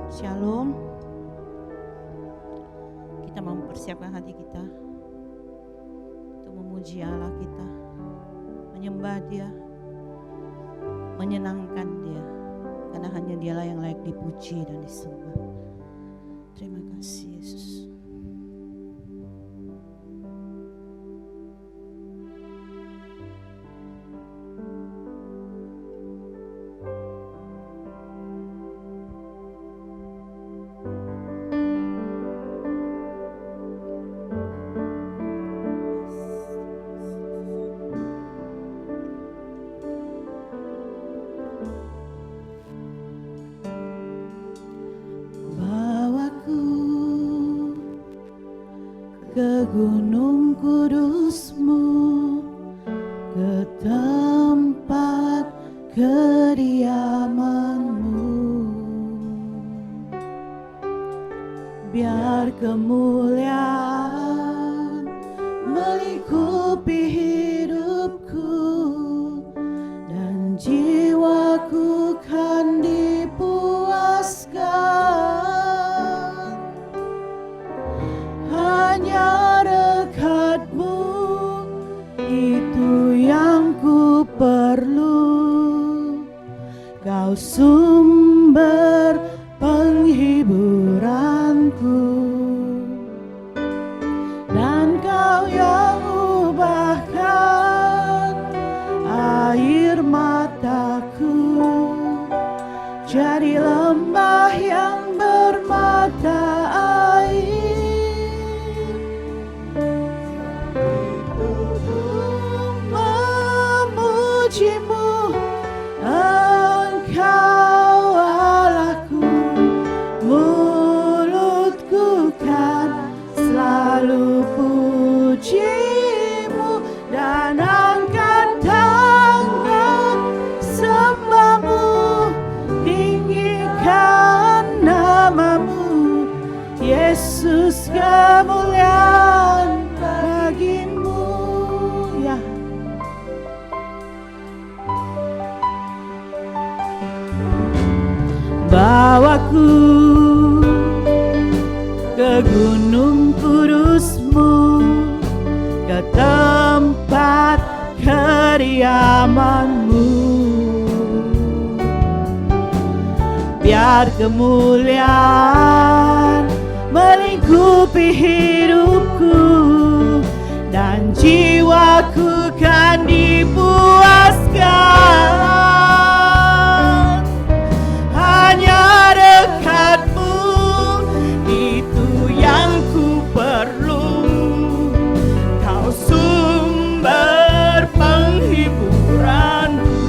Shalom. Kita mau mempersiapkan hati kita untuk memuji Allah kita, menyembah Dia, menyenangkan Dia, karena hanya Dialah yang layak dipuji dan disembah. Terima kasih Yesus. Ke gunung kudus-Mu, ke tempat kediaman-Mu, biar kemuliaan melingkupi hidupku dan jiwaku kan dipuaskan. Hanya dekat-Mu, itu yang ku perlu. Kau sumber penghiburanku, dan Kau yang ubahkan air mataku jadi lembah yang bermata air. Memuji-Mu, Engkau Allahku, mulutku kan selalu puji-Mu dan angkat tangan sembah-Mu, tinggikan nama-Mu, Yesus, kemuliaan bagi-Mu. Ya, bawaku ke gunung kudus-Mu, ke tempat kediaman-Mu, biar kemuliaan melingkupi hidupku dan jiwaku kan dipuaskan. Hanya dekat-Mu, itu yang ku perlu. Kau sumber penghiburanku,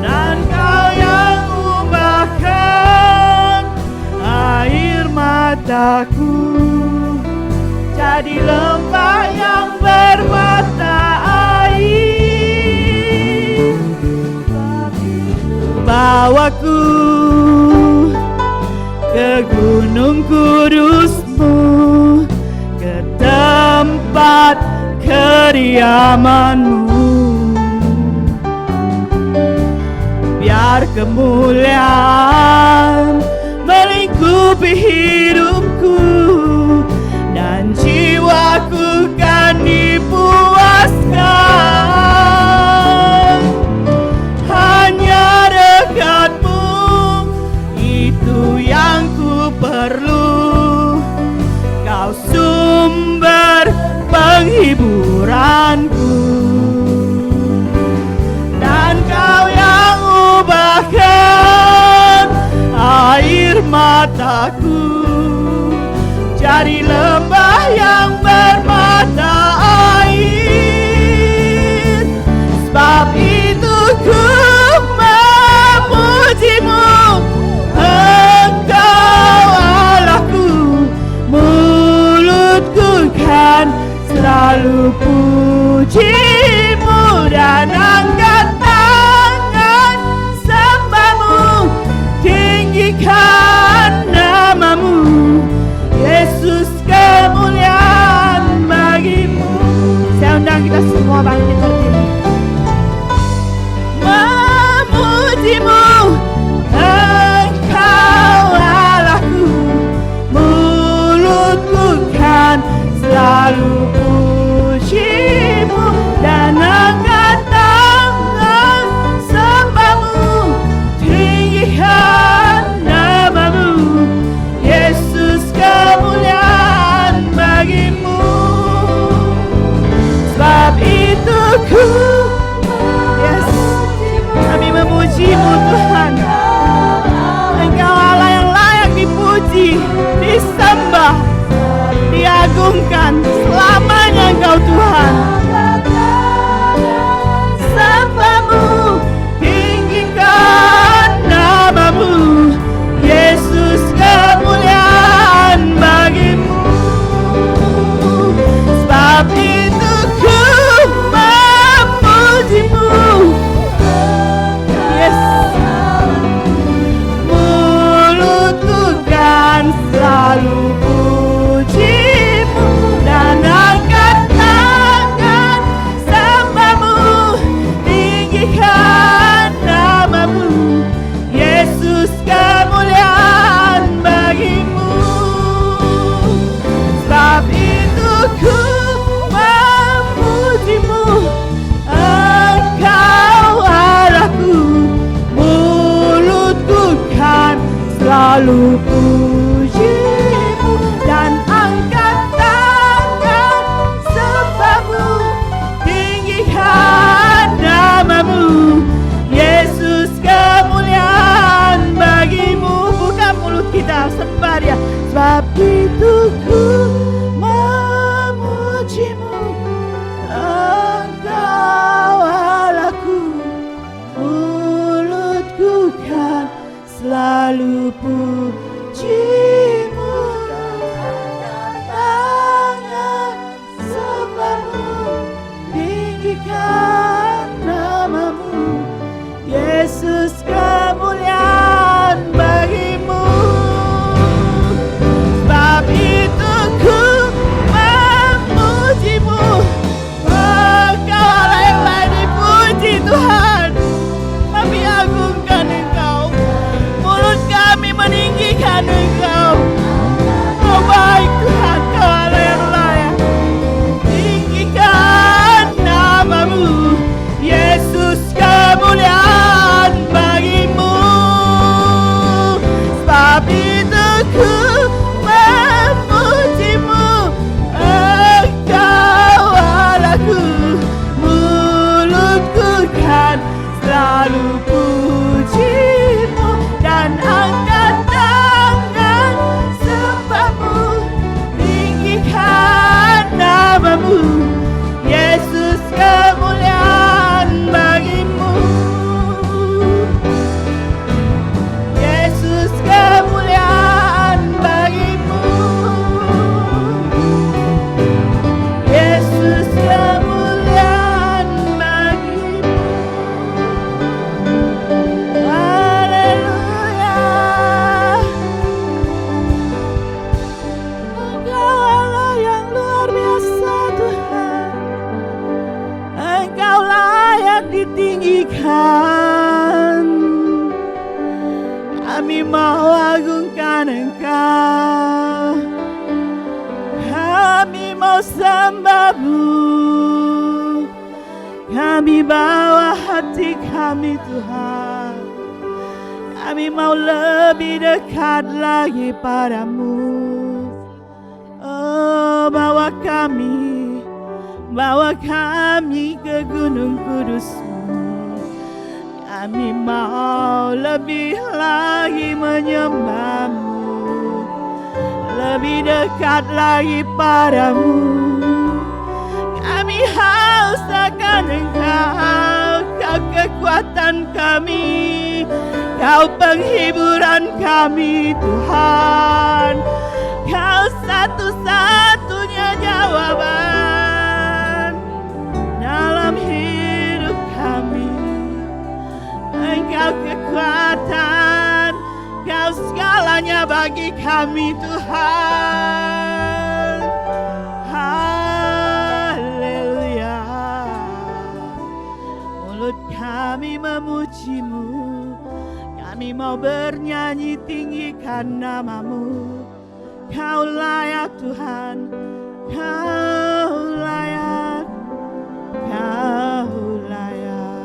dan Kau yang ubahkan air mataku jadi lembah yang bermata air. Bawaku ke gunung kudus-Mu, ke tempat kediaman-Mu, biar kemuliaan melingkupi hidupku dan jiwaku kan dipuaskan. Hanya dekat-Mu, itu yang ku perlu. Kau sumber penghiburanku, dan Kau yang ubahkan air mataku jadi lembah yang bermata air. Sebab itu ku memuji-Mu, Engkau Allahku, mulutku kan selalu puji-Mu dan angkat tangan sembah-Mu, tinggikan nama-Mu, Yesus, kemuliaan bagi-Mu. selalu pujimu dan angkat tangan sembahmu, tinggikan namamu Yesus, kemuliaan bagimu. Buka mulut kita, sembah Dia. Sebab itu ku memujimu, Engkau Allahku, mulutku kan selalu pujimu, tangan sembahmu, tinggikan namamu Yesus, kemuliaan bagimu. Sebab itu ku memujimu, Engkau Allah yang layak dipuji Tuhan. Kami agungkan Engkau, mulut kami meninggikan Engkau. Oh baik Tuhan, Kau Allah yang layak. Tinggikan namamu Yesus, kemuliaan bagimu. Sebab itu ku memujimu, Engkau Allahku, mulutku kan selalu pujimu dan angkat tangan sembahmu, tinggikan namamu Yesus, kemuliaan bagimu. Yesus, kemuliaan bagimu. Yesus, kemuliaan bagimu. Haleluya. Engkau Allah yang luar biasa Tuhan, Engkau layak ditinggikan. Kami mau agungkan Engkau, kami mau sembahmu, kami bawa hati kami Tuhan. Kami mau lebih dekat lagi padamu. Oh, bawa kami ke Gunung Kudus-Mu. Kami mau lebih lagi menyembah-Mu, lebih dekat lagi padamu. Kami haus akan Engkau, Kau kekuatan kami, Kau penghiburan kami Tuhan. Kau satu-satunya jawaban dalam hidup kami. Engkau kekuatan, Kau segalanya bagi kami Tuhan. Haleluya. Mulut kami memuji-Mu, kami mau bernyanyi tinggikan namamu. Kau layak Tuhan, Kau layak, Kau layak.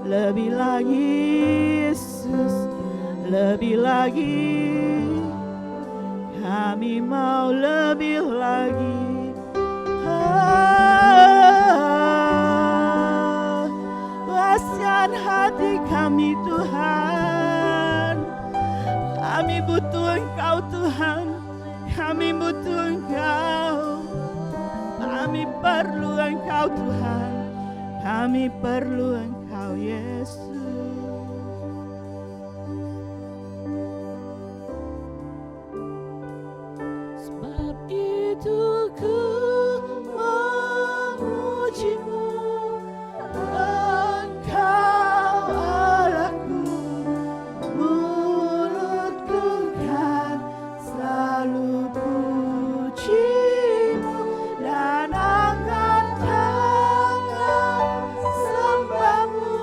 Lebih lagi Yesus, lebih lagi. Kami mau lebih lagi. Puaskan hati kami Tuhan. Kami butuh Engkau Tuhan, kami butuh Engkau. Kami perlu Engkau Tuhan, kami perlu Engkau Yesus. Sebab itu ku memuji-Mu, Engkau Allahku, mulutku kan selalu puji-Mu dan angkat tangan sembah-Mu,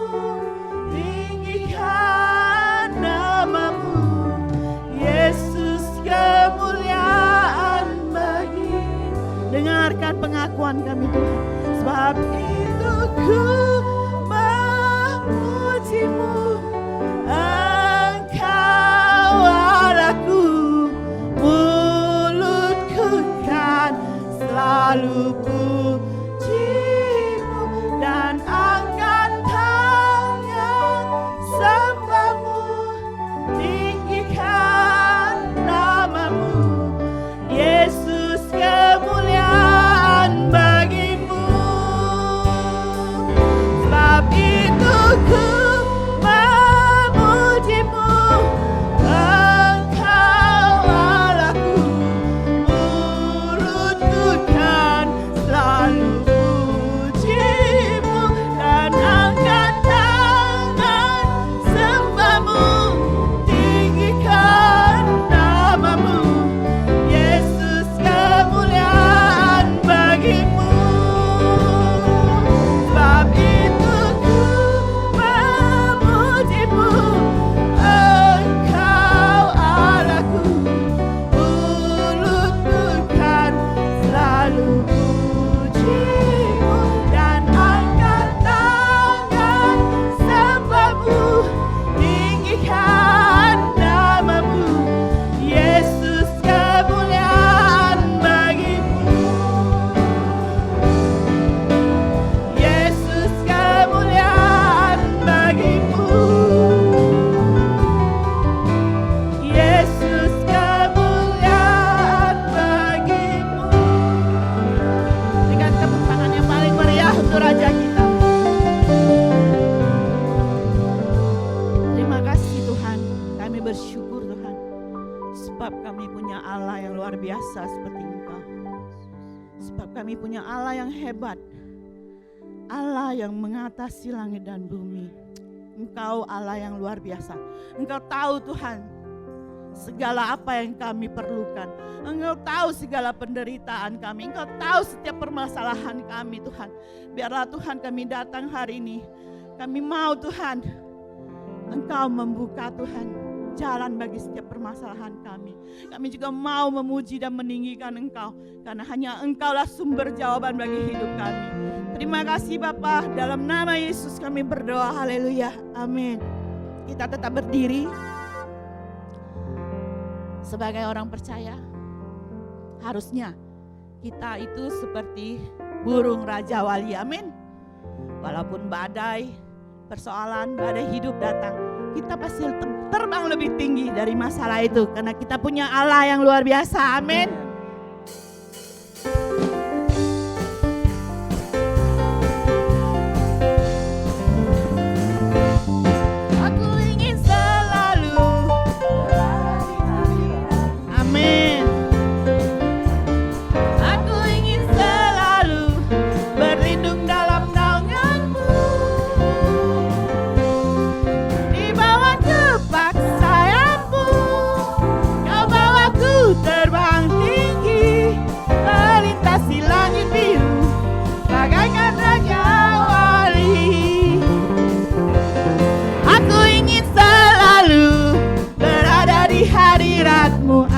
tinggikan namamu Yesus, kemuliaan bagi. Dengarkan pengakuan kami Tuhan. Sebab itu ku memuji-Mu, Engkau bersyukur Tuhan, sebab kami punya Allah yang luar biasa seperti Engkau. Sebab kami punya Allah yang hebat, Allah yang mengatasi langit dan bumi. Engkau Allah yang luar biasa. Engkau tahu Tuhan segala apa yang kami perlukan. Engkau tahu segala penderitaan kami. Engkau tahu setiap permasalahan kami Tuhan. Biarlah Tuhan kami datang hari ini. Kami mau Tuhan, Engkau membuka Tuhan jalan bagi setiap permasalahan kami. Kami juga mau memuji dan meninggikan Engkau, karena hanya Engkaulah sumber jawaban bagi hidup kami. Terima kasih Bapa, dalam nama Yesus kami berdoa, haleluya, amin. Kita tetap berdiri. Sebagai orang percaya, harusnya kita itu seperti burung Raja Wali, amin. Walaupun badai, persoalan, badai hidup datang, kita pasti terbang lebih tinggi dari masalah itu, karena kita punya Allah yang luar biasa, amin.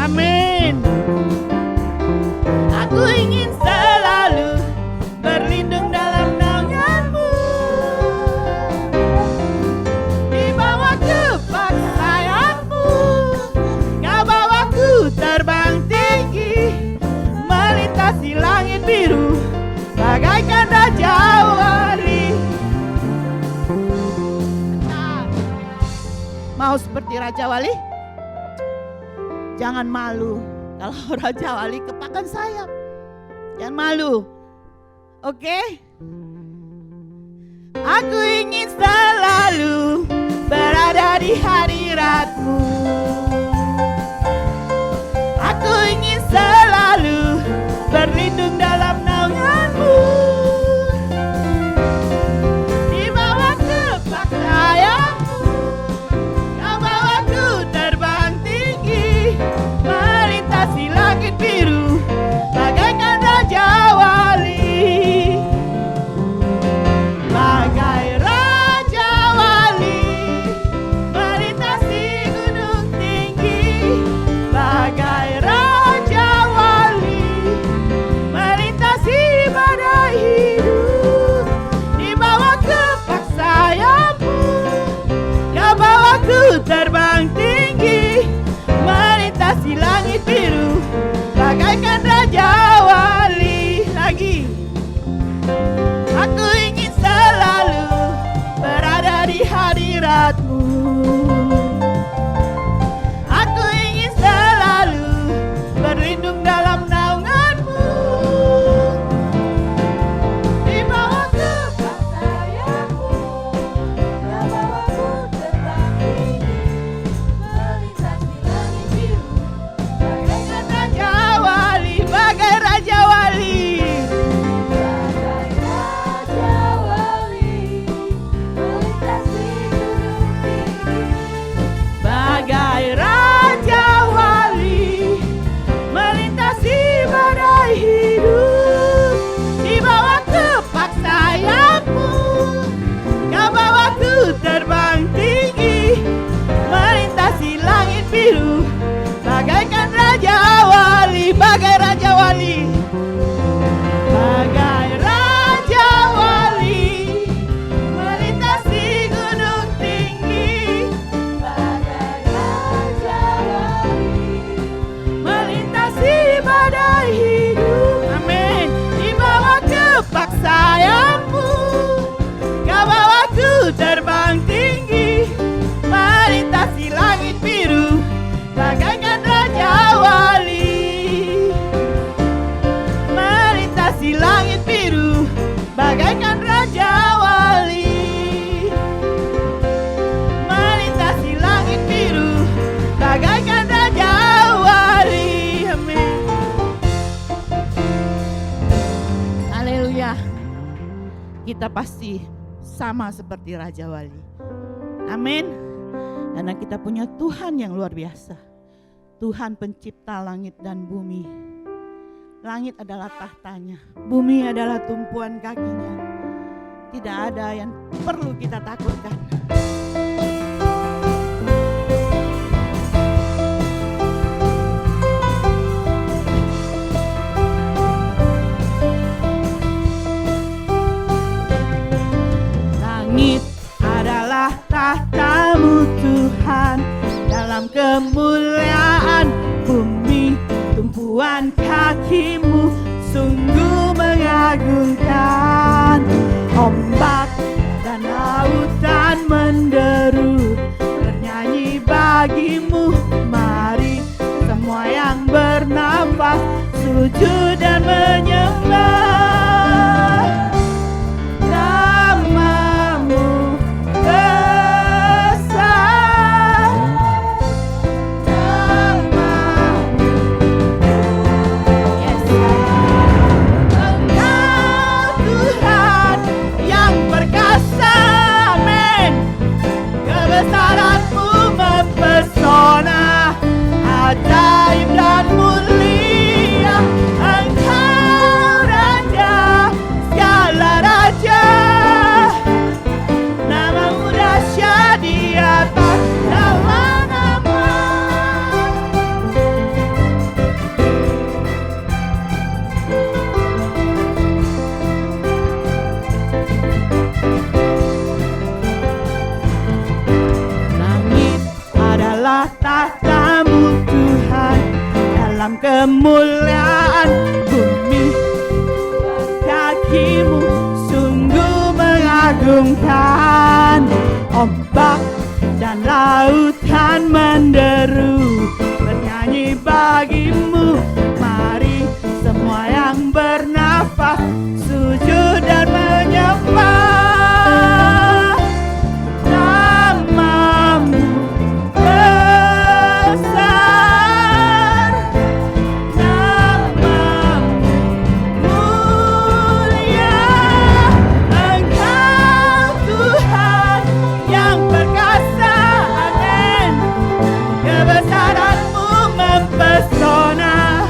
Amin. Aku ingin selalu berlindung dalam naungan-Mu, di bawah kepak sayap-Mu. Kau bawaku terbang tinggi, melintasi langit biru, bagaikan Raja Wali. Mau seperti Raja Wali? Jangan malu kalau Raja Wali kepakan sayap. Jangan malu. Oke? Aku ingin selalu berada di hadirat-Mu. Aku ingin selalu berlindung dalam naungan-Mu, di bawah kepak sayap-Mu. Kau bawaku terbang tinggi, melintasi langit biru, bagaikan Raja Wali. Bagai Raja Wali, melintasi gunung kita pasti sama seperti Raja Wali. Amin. Karena kita punya Tuhan yang luar biasa. Tuhan pencipta langit dan bumi. Langit adalah tahtanya, bumi adalah tumpuan kakinya. Tidak ada yang perlu kita takutkan. Langit adalah tahtamu Tuhan, dalam kemuliaan bumi tumpuan kakimu sungguh mengagumkan. Ombak dan lautan menderu bernyanyi bagimu. Mari semua yang bernafas sujud dan menyembah. Namamu besar, namamu, yes. Engkau Tuhan yang perkasa, amin. Kebesaranmu mempesona, ajaib dan mulia. Engkau Raja, segala raja. Namamu dahsyat di atas segala nama. Langit adalah tahtamu Tuhan, dalam kemuliaan bumi kakimu sungguh mengagumkan. Ombak dan lautan menderu bernyanyi bagimu. Mari semua yang bernafas sujud dan menyembah. Namamu besar, namamu mulia. Engkau Tuhan yang perkasa, amin. Kebesaranmu mempesona,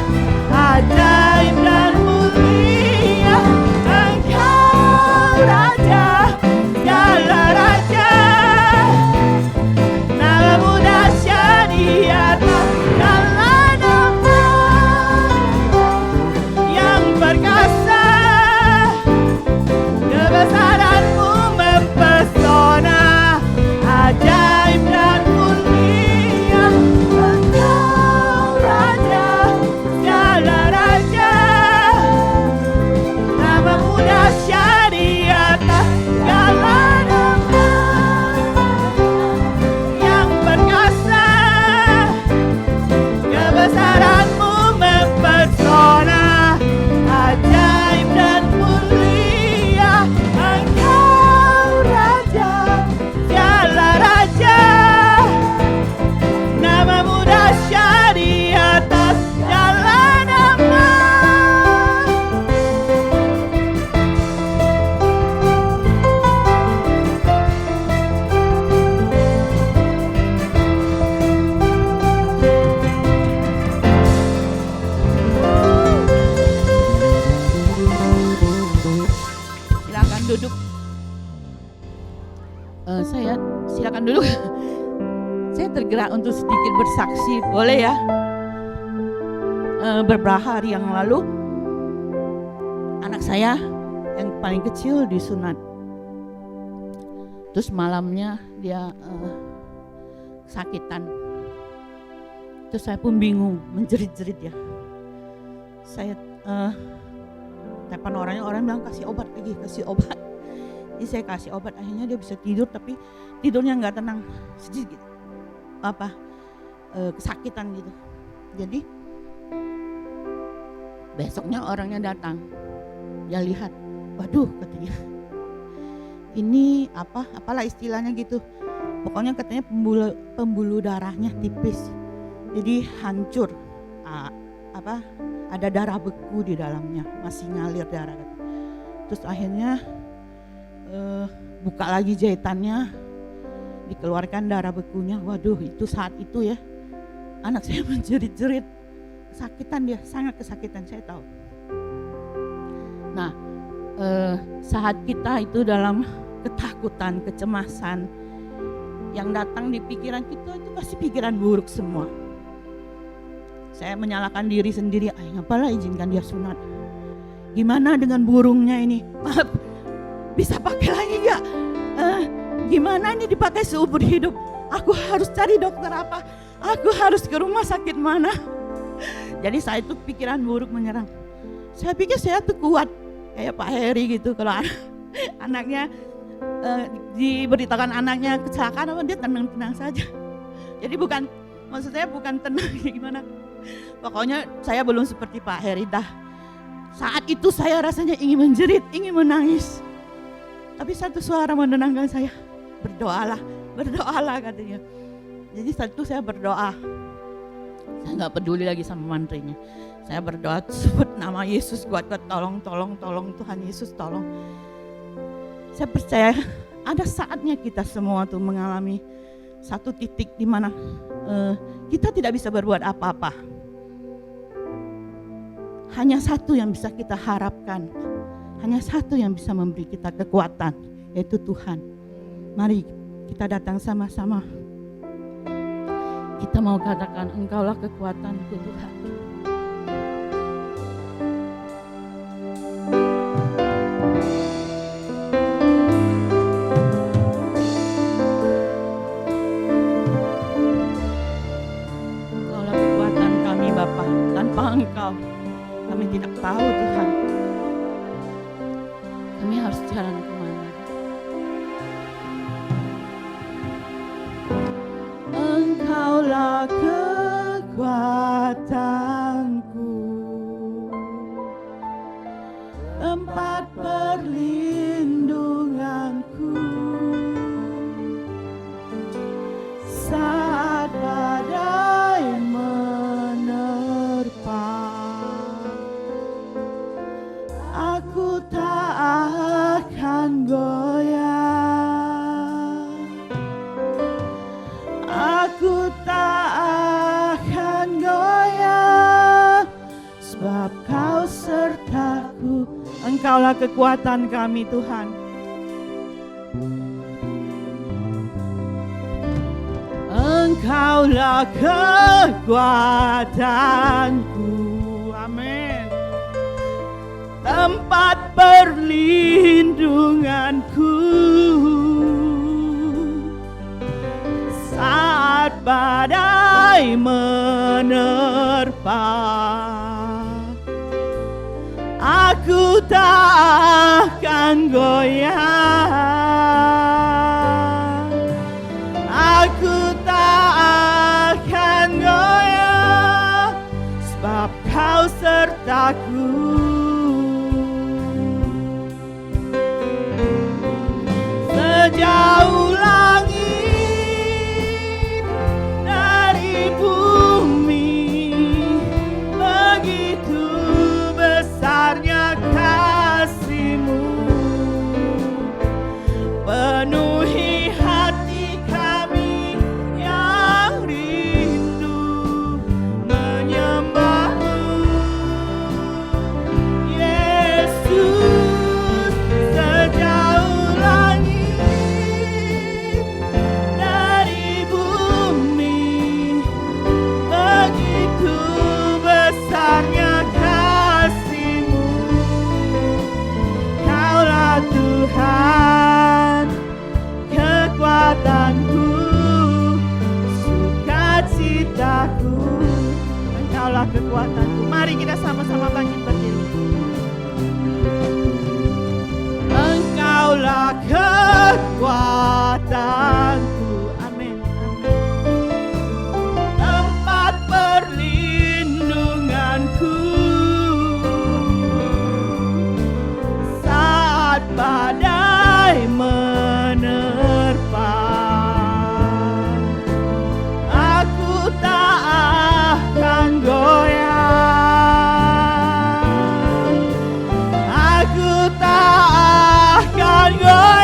ajaib dan mulia. Engkau Raja, segala raja. Namamu dahsyat di atas segala nama. Yang perkasa, kebesaranmu mempesona, ajaib dan mulia. Engkau Raja, segala raja. Namamu dahsyat di atas segala nama. Yang perkasa, kebesaranmu mempesona, ajaib dan mulia. Engkau Raja, segala raja. Namamu dahsyat di atas segala nama. Silakan duduk. Silakan duduk. Saya tergerak untuk sedikit bersaksi, boleh ya? Beberapa hari yang lalu anak saya yang paling kecil disunat. Terus malamnya dia sakitan. Terus saya pun bingung, menjerit-jerit ya. Saya telepon orangnya, orang bilang kasih obat lagi, kasih obat. Jadi saya kasih obat, akhirnya dia bisa tidur, tapi tidurnya nggak tenang, sedikit kesakitan gitu. Jadi besoknya orangnya datang, dia lihat, waduh katanya, ini apalah istilahnya gitu. Pokoknya katanya pembuluh darahnya tipis, jadi hancur, ada darah beku di dalamnya, masih ngalir darah. Terus akhirnya buka lagi jahitannya, dikeluarkan darah bekunya. Waduh, itu saat itu ya anak saya menjerit-jerit, kesakitan, dia sangat kesakitan, saya tahu. Nah, saat kita itu dalam ketakutan, kecemasan yang datang di pikiran kita itu pasti pikiran buruk semua. Saya menyalahkan diri sendiri, ngapalah izinkan dia sunat. Gimana dengan burungnya ini? Maaf, bisa pakai lagi gak? Gimana ini dipakai seumur hidup? Aku harus cari dokter apa? Aku harus ke rumah sakit mana? Jadi saya itu pikiran buruk menyerang. Saya pikir saya tuh kuat, kayak Pak Heri gitu. Kalau anaknya diberitakan anaknya kecelakaan, dia tenang-tenang saja. Jadi maksudnya bukan tenang gimana. Pokoknya saya belum seperti Pak Heri dah. Saat itu saya rasanya ingin menjerit, ingin menangis. Tapi satu suara menenangkan saya, berdoalah katanya. Jadi saat itu saya berdoa. Saya gak peduli lagi sama mantrinya. Saya berdoa, sebut nama Yesus, kuat-kuat, tolong Tuhan Yesus, tolong. Saya percaya ada saatnya kita semua tuh mengalami satu titik di mana kita tidak bisa berbuat apa-apa. Hanya satu yang bisa kita harapkan, hanya satu yang bisa memberi kita kekuatan, yaitu Tuhan. Mari kita datang sama-sama. Kita mau katakan, Engkaulah kekuatanku Tuhan. Engkaulah kekuatan kami Bapa. Tanpa Engkau kami tidak tahu Tuhan. Kami harus jalan kemana? Engkaulah kekuatanku, tempat perlindunganku, saat badai menerpa. Aku tak akan goyah, aku tak akan goyah, sebab Kau sertaku. Engkaulah kekuatan kami Tuhan. Engkaulah kekuatanku, amin. Tempat perlindunganku, saat badai menerpa. Aku tak akan goyah, aku tak akan goyah, sebab Kau sertaku. Sejauh langit dari bumi, begitu besarnya kasih-Mu. Penuhi hati kami yang rindu menyembah-Mu, Yesus. Sejauh langit dari bumi, begitu besarnya kasih-Mu. Kaulah Tuhan, kekuatanku, sukacitaku. Engkaulah kekuatanku. Mari kita sama-sama bangkit berdiri. Engkaulah kekuatanku, amin, amin. Tempat perlindunganku, saat badai menerpa. Aku tak akan goyah, aku tak akan goyah,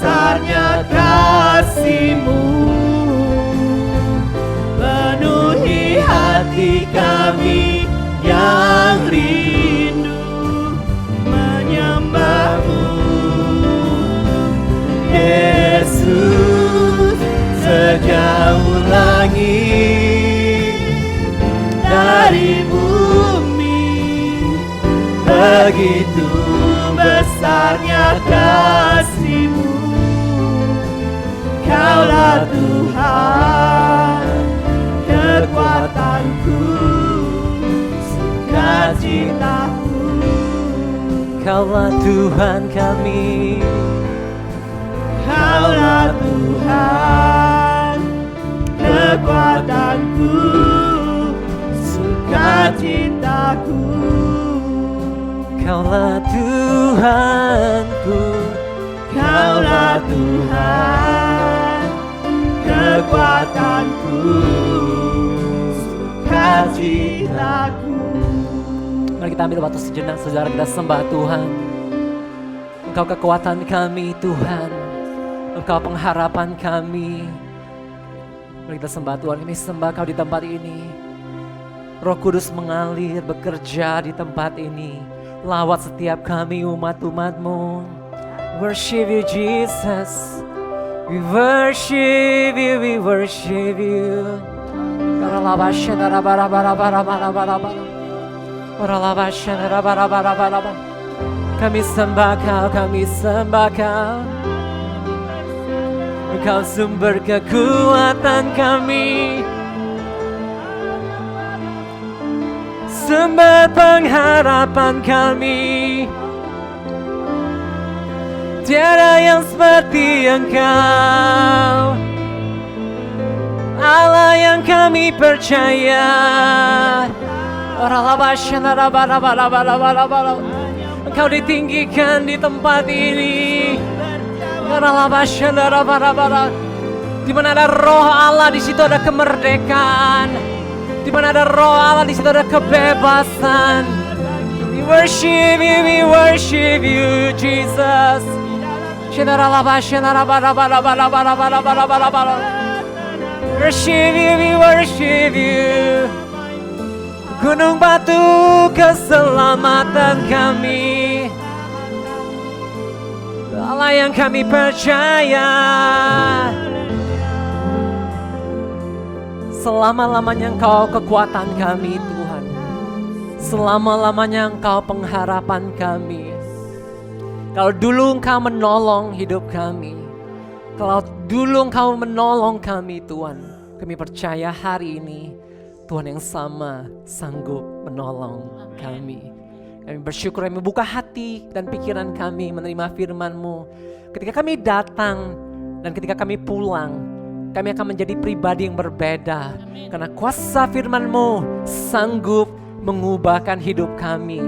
besarnya kasih-Mu, penuhi hati kami yang rindu menyembah-Mu. Yesus, sejauh langit dari bumi, begitu besarnya kasih-Mu. Kaulah Tuhan, kekuatanku, sukacitaku. Kaulah Tuhan kami, Kaulah Tuhan, kekuatanku, sukacitaku. Kaulah Tuhanku, Kaulah Tuhan, kekuatanku, sukacitaku. Mari kita ambil waktu sejenak, saudara, kita sembah Tuhan. Engkau kekuatan kami, Tuhan. Engkau pengharapan kami. Mari kita sembah Tuhan, kami sembah Kau di tempat ini. Roh Kudus mengalir, bekerja di tempat ini. Lawat setiap kami umat-umat-Mu. Worship you, Jesus. We worship you, we worship you. Kami sembah Kau, kami sembah Kau. Engkau sumber kekuatan kami, sumber pengharapan kami. Tiada yang seperti Engkau, Allah yang kami percaya. Engkau ditinggikan di tempat ini. Di mana ada roh Allah, di situ ada kemerdekaan. Di mana ada roh Allah, di situ ada kebebasan. We worship you, Jesus. We worship you. Gunung batu keselamatan kami, Allah yang kami percaya. Selama-lamanya Engkau kekuatan kami, Tuhan. Selama-lamanya Engkau pengharapan kami. Kalau dulu Engkau menolong hidup kami, kalau dulu Engkau menolong kami, Tuhan, kami percaya hari ini Tuhan yang sama sanggup menolong kami. Kami bersyukur, kami buka hati dan pikiran kami menerima firman-Mu. Ketika kami datang dan ketika kami pulang, kami akan menjadi pribadi yang berbeda. Karena kuasa firman-Mu sanggup mengubahkan hidup kami.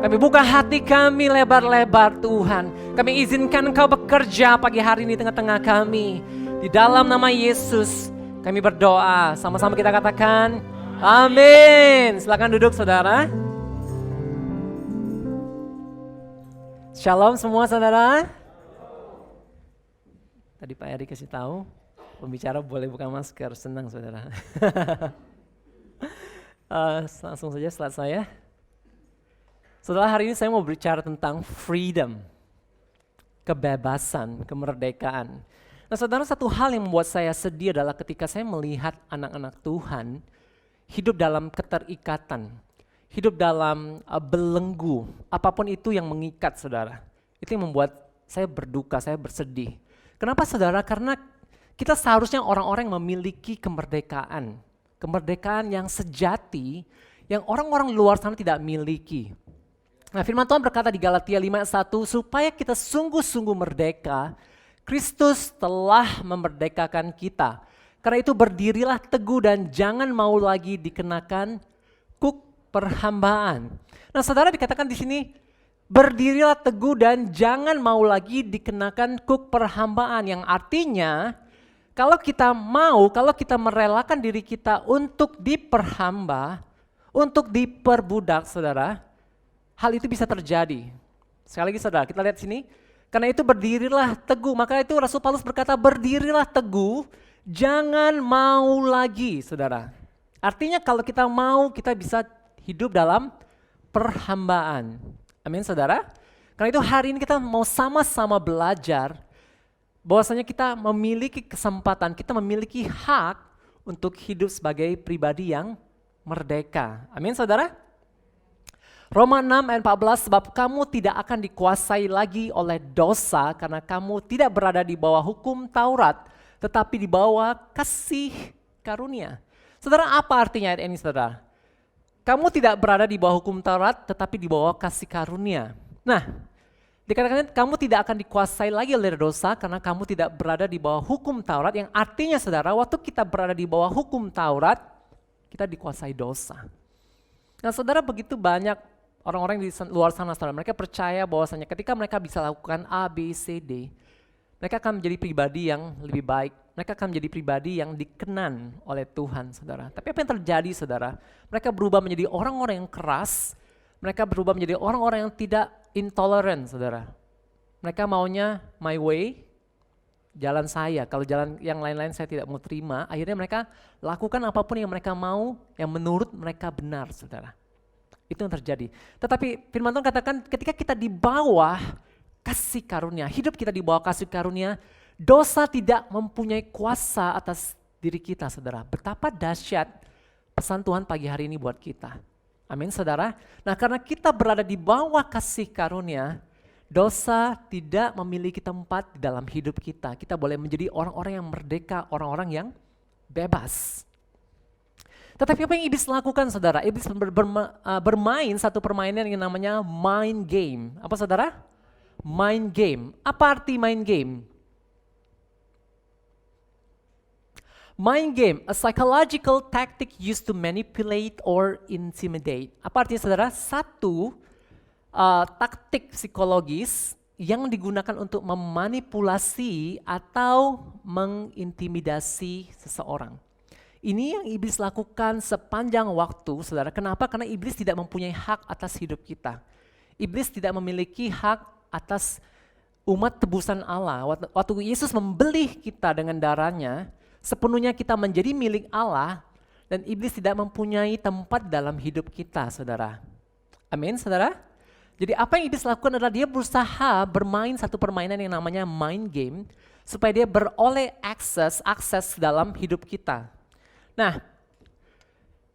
Kami buka hati kami lebar-lebar, Tuhan. Kami izinkan Engkau bekerja pagi hari ini tengah-tengah kami. Di dalam nama Yesus kami berdoa. Sama-sama kita katakan amin. Silakan duduk, saudara. Shalom semua, saudara. Tadi Pak Eri kasih tahu, pembicara boleh buka masker. Senang, saudara. Langsung saja slide saya. Saudara, hari ini saya mau berbicara tentang freedom, kebebasan, kemerdekaan. Nah, saudara, satu hal yang membuat saya sedih adalah ketika saya melihat anak-anak Tuhan hidup dalam keterikatan, hidup dalam belenggu, apapun itu yang mengikat, saudara. Itu yang membuat saya berduka, saya bersedih. Kenapa, saudara? Karena kita seharusnya orang-orang yang memiliki kemerdekaan. Kemerdekaan yang sejati, yang orang-orang luar sana tidak miliki. Nah, firman Tuhan berkata di Galatia 5:1, supaya kita sungguh-sungguh merdeka, Kristus telah memerdekakan kita. Karena itu berdirilah teguh dan jangan mau lagi dikenakan kuk perhambaan. Nah, saudara, dikatakan di sini, berdirilah teguh dan jangan mau lagi dikenakan kuk perhambaan. Yang artinya, kalau kita mau, kalau kita merelakan diri kita untuk diperhamba, untuk diperbudak, saudara, hal itu bisa terjadi. Sekali lagi, saudara, kita lihat sini. Karena itu berdirilah teguh. Maka itu Rasul Paulus berkata berdirilah teguh, jangan mau lagi, saudara. Artinya kalau kita mau, kita bisa hidup dalam perhambaan. Amin, saudara. Karena itu hari ini kita mau sama-sama belajar bahwasanya kita memiliki kesempatan, kita memiliki hak untuk hidup sebagai pribadi yang merdeka. Amin, saudara. Roma 6 ayat 14, sebab kamu tidak akan dikuasai lagi oleh dosa karena kamu tidak berada di bawah hukum Taurat, tetapi di bawah kasih karunia. Saudara, apa artinya ayat ini, saudara? Kamu tidak berada di bawah hukum Taurat, tetapi di bawah kasih karunia. Nah, dikatakan kamu tidak akan dikuasai lagi oleh dosa karena kamu tidak berada di bawah hukum Taurat, yang artinya, saudara, waktu kita berada di bawah hukum Taurat, kita dikuasai dosa. Nah, saudara, begitu banyak orang-orang di luar sana, saudara, mereka percaya bahwasanya ketika mereka bisa lakukan A, B, C, D, mereka akan menjadi pribadi yang lebih baik. Mereka akan menjadi pribadi yang dikenan oleh Tuhan, saudara. Tapi apa yang terjadi, saudara? Mereka berubah menjadi orang-orang yang keras. Mereka berubah menjadi orang-orang yang tidak intolerant, saudara. Mereka maunya my way, jalan saya. Kalau jalan yang lain-lain saya tidak mau terima. Akhirnya mereka lakukan apapun yang mereka mau, yang menurut mereka benar, saudara. Itu yang terjadi. Tetapi firman Tuhan katakan ketika kita di bawah kasih karunia, hidup kita di bawah kasih karunia, dosa tidak mempunyai kuasa atas diri kita, saudara. Betapa dahsyat pesan Tuhan pagi hari ini buat kita. Amin, saudara. Nah, karena kita berada di bawah kasih karunia, dosa tidak memiliki tempat di dalam hidup kita. Kita boleh menjadi orang-orang yang merdeka, orang-orang yang bebas. Tetapi apa yang iblis lakukan, saudara? Iblis bermain satu permainan yang namanya mind game. Apa, saudara? Mind game. Apa arti mind game? Mind game, a psychological tactic used to manipulate or intimidate. Apa artinya, saudara? Satu taktik psikologis yang digunakan untuk memanipulasi atau mengintimidasi seseorang. Ini yang iblis lakukan sepanjang waktu, saudara. Kenapa? Karena iblis tidak mempunyai hak atas hidup kita. Iblis tidak memiliki hak atas umat tebusan Allah. Waktu Yesus membeli kita dengan darahnya, sepenuhnya kita menjadi milik Allah dan iblis tidak mempunyai tempat dalam hidup kita, saudara. Amin, saudara. Jadi apa yang iblis lakukan adalah dia berusaha bermain satu permainan yang namanya mind game supaya dia beroleh akses dalam hidup kita. Nah,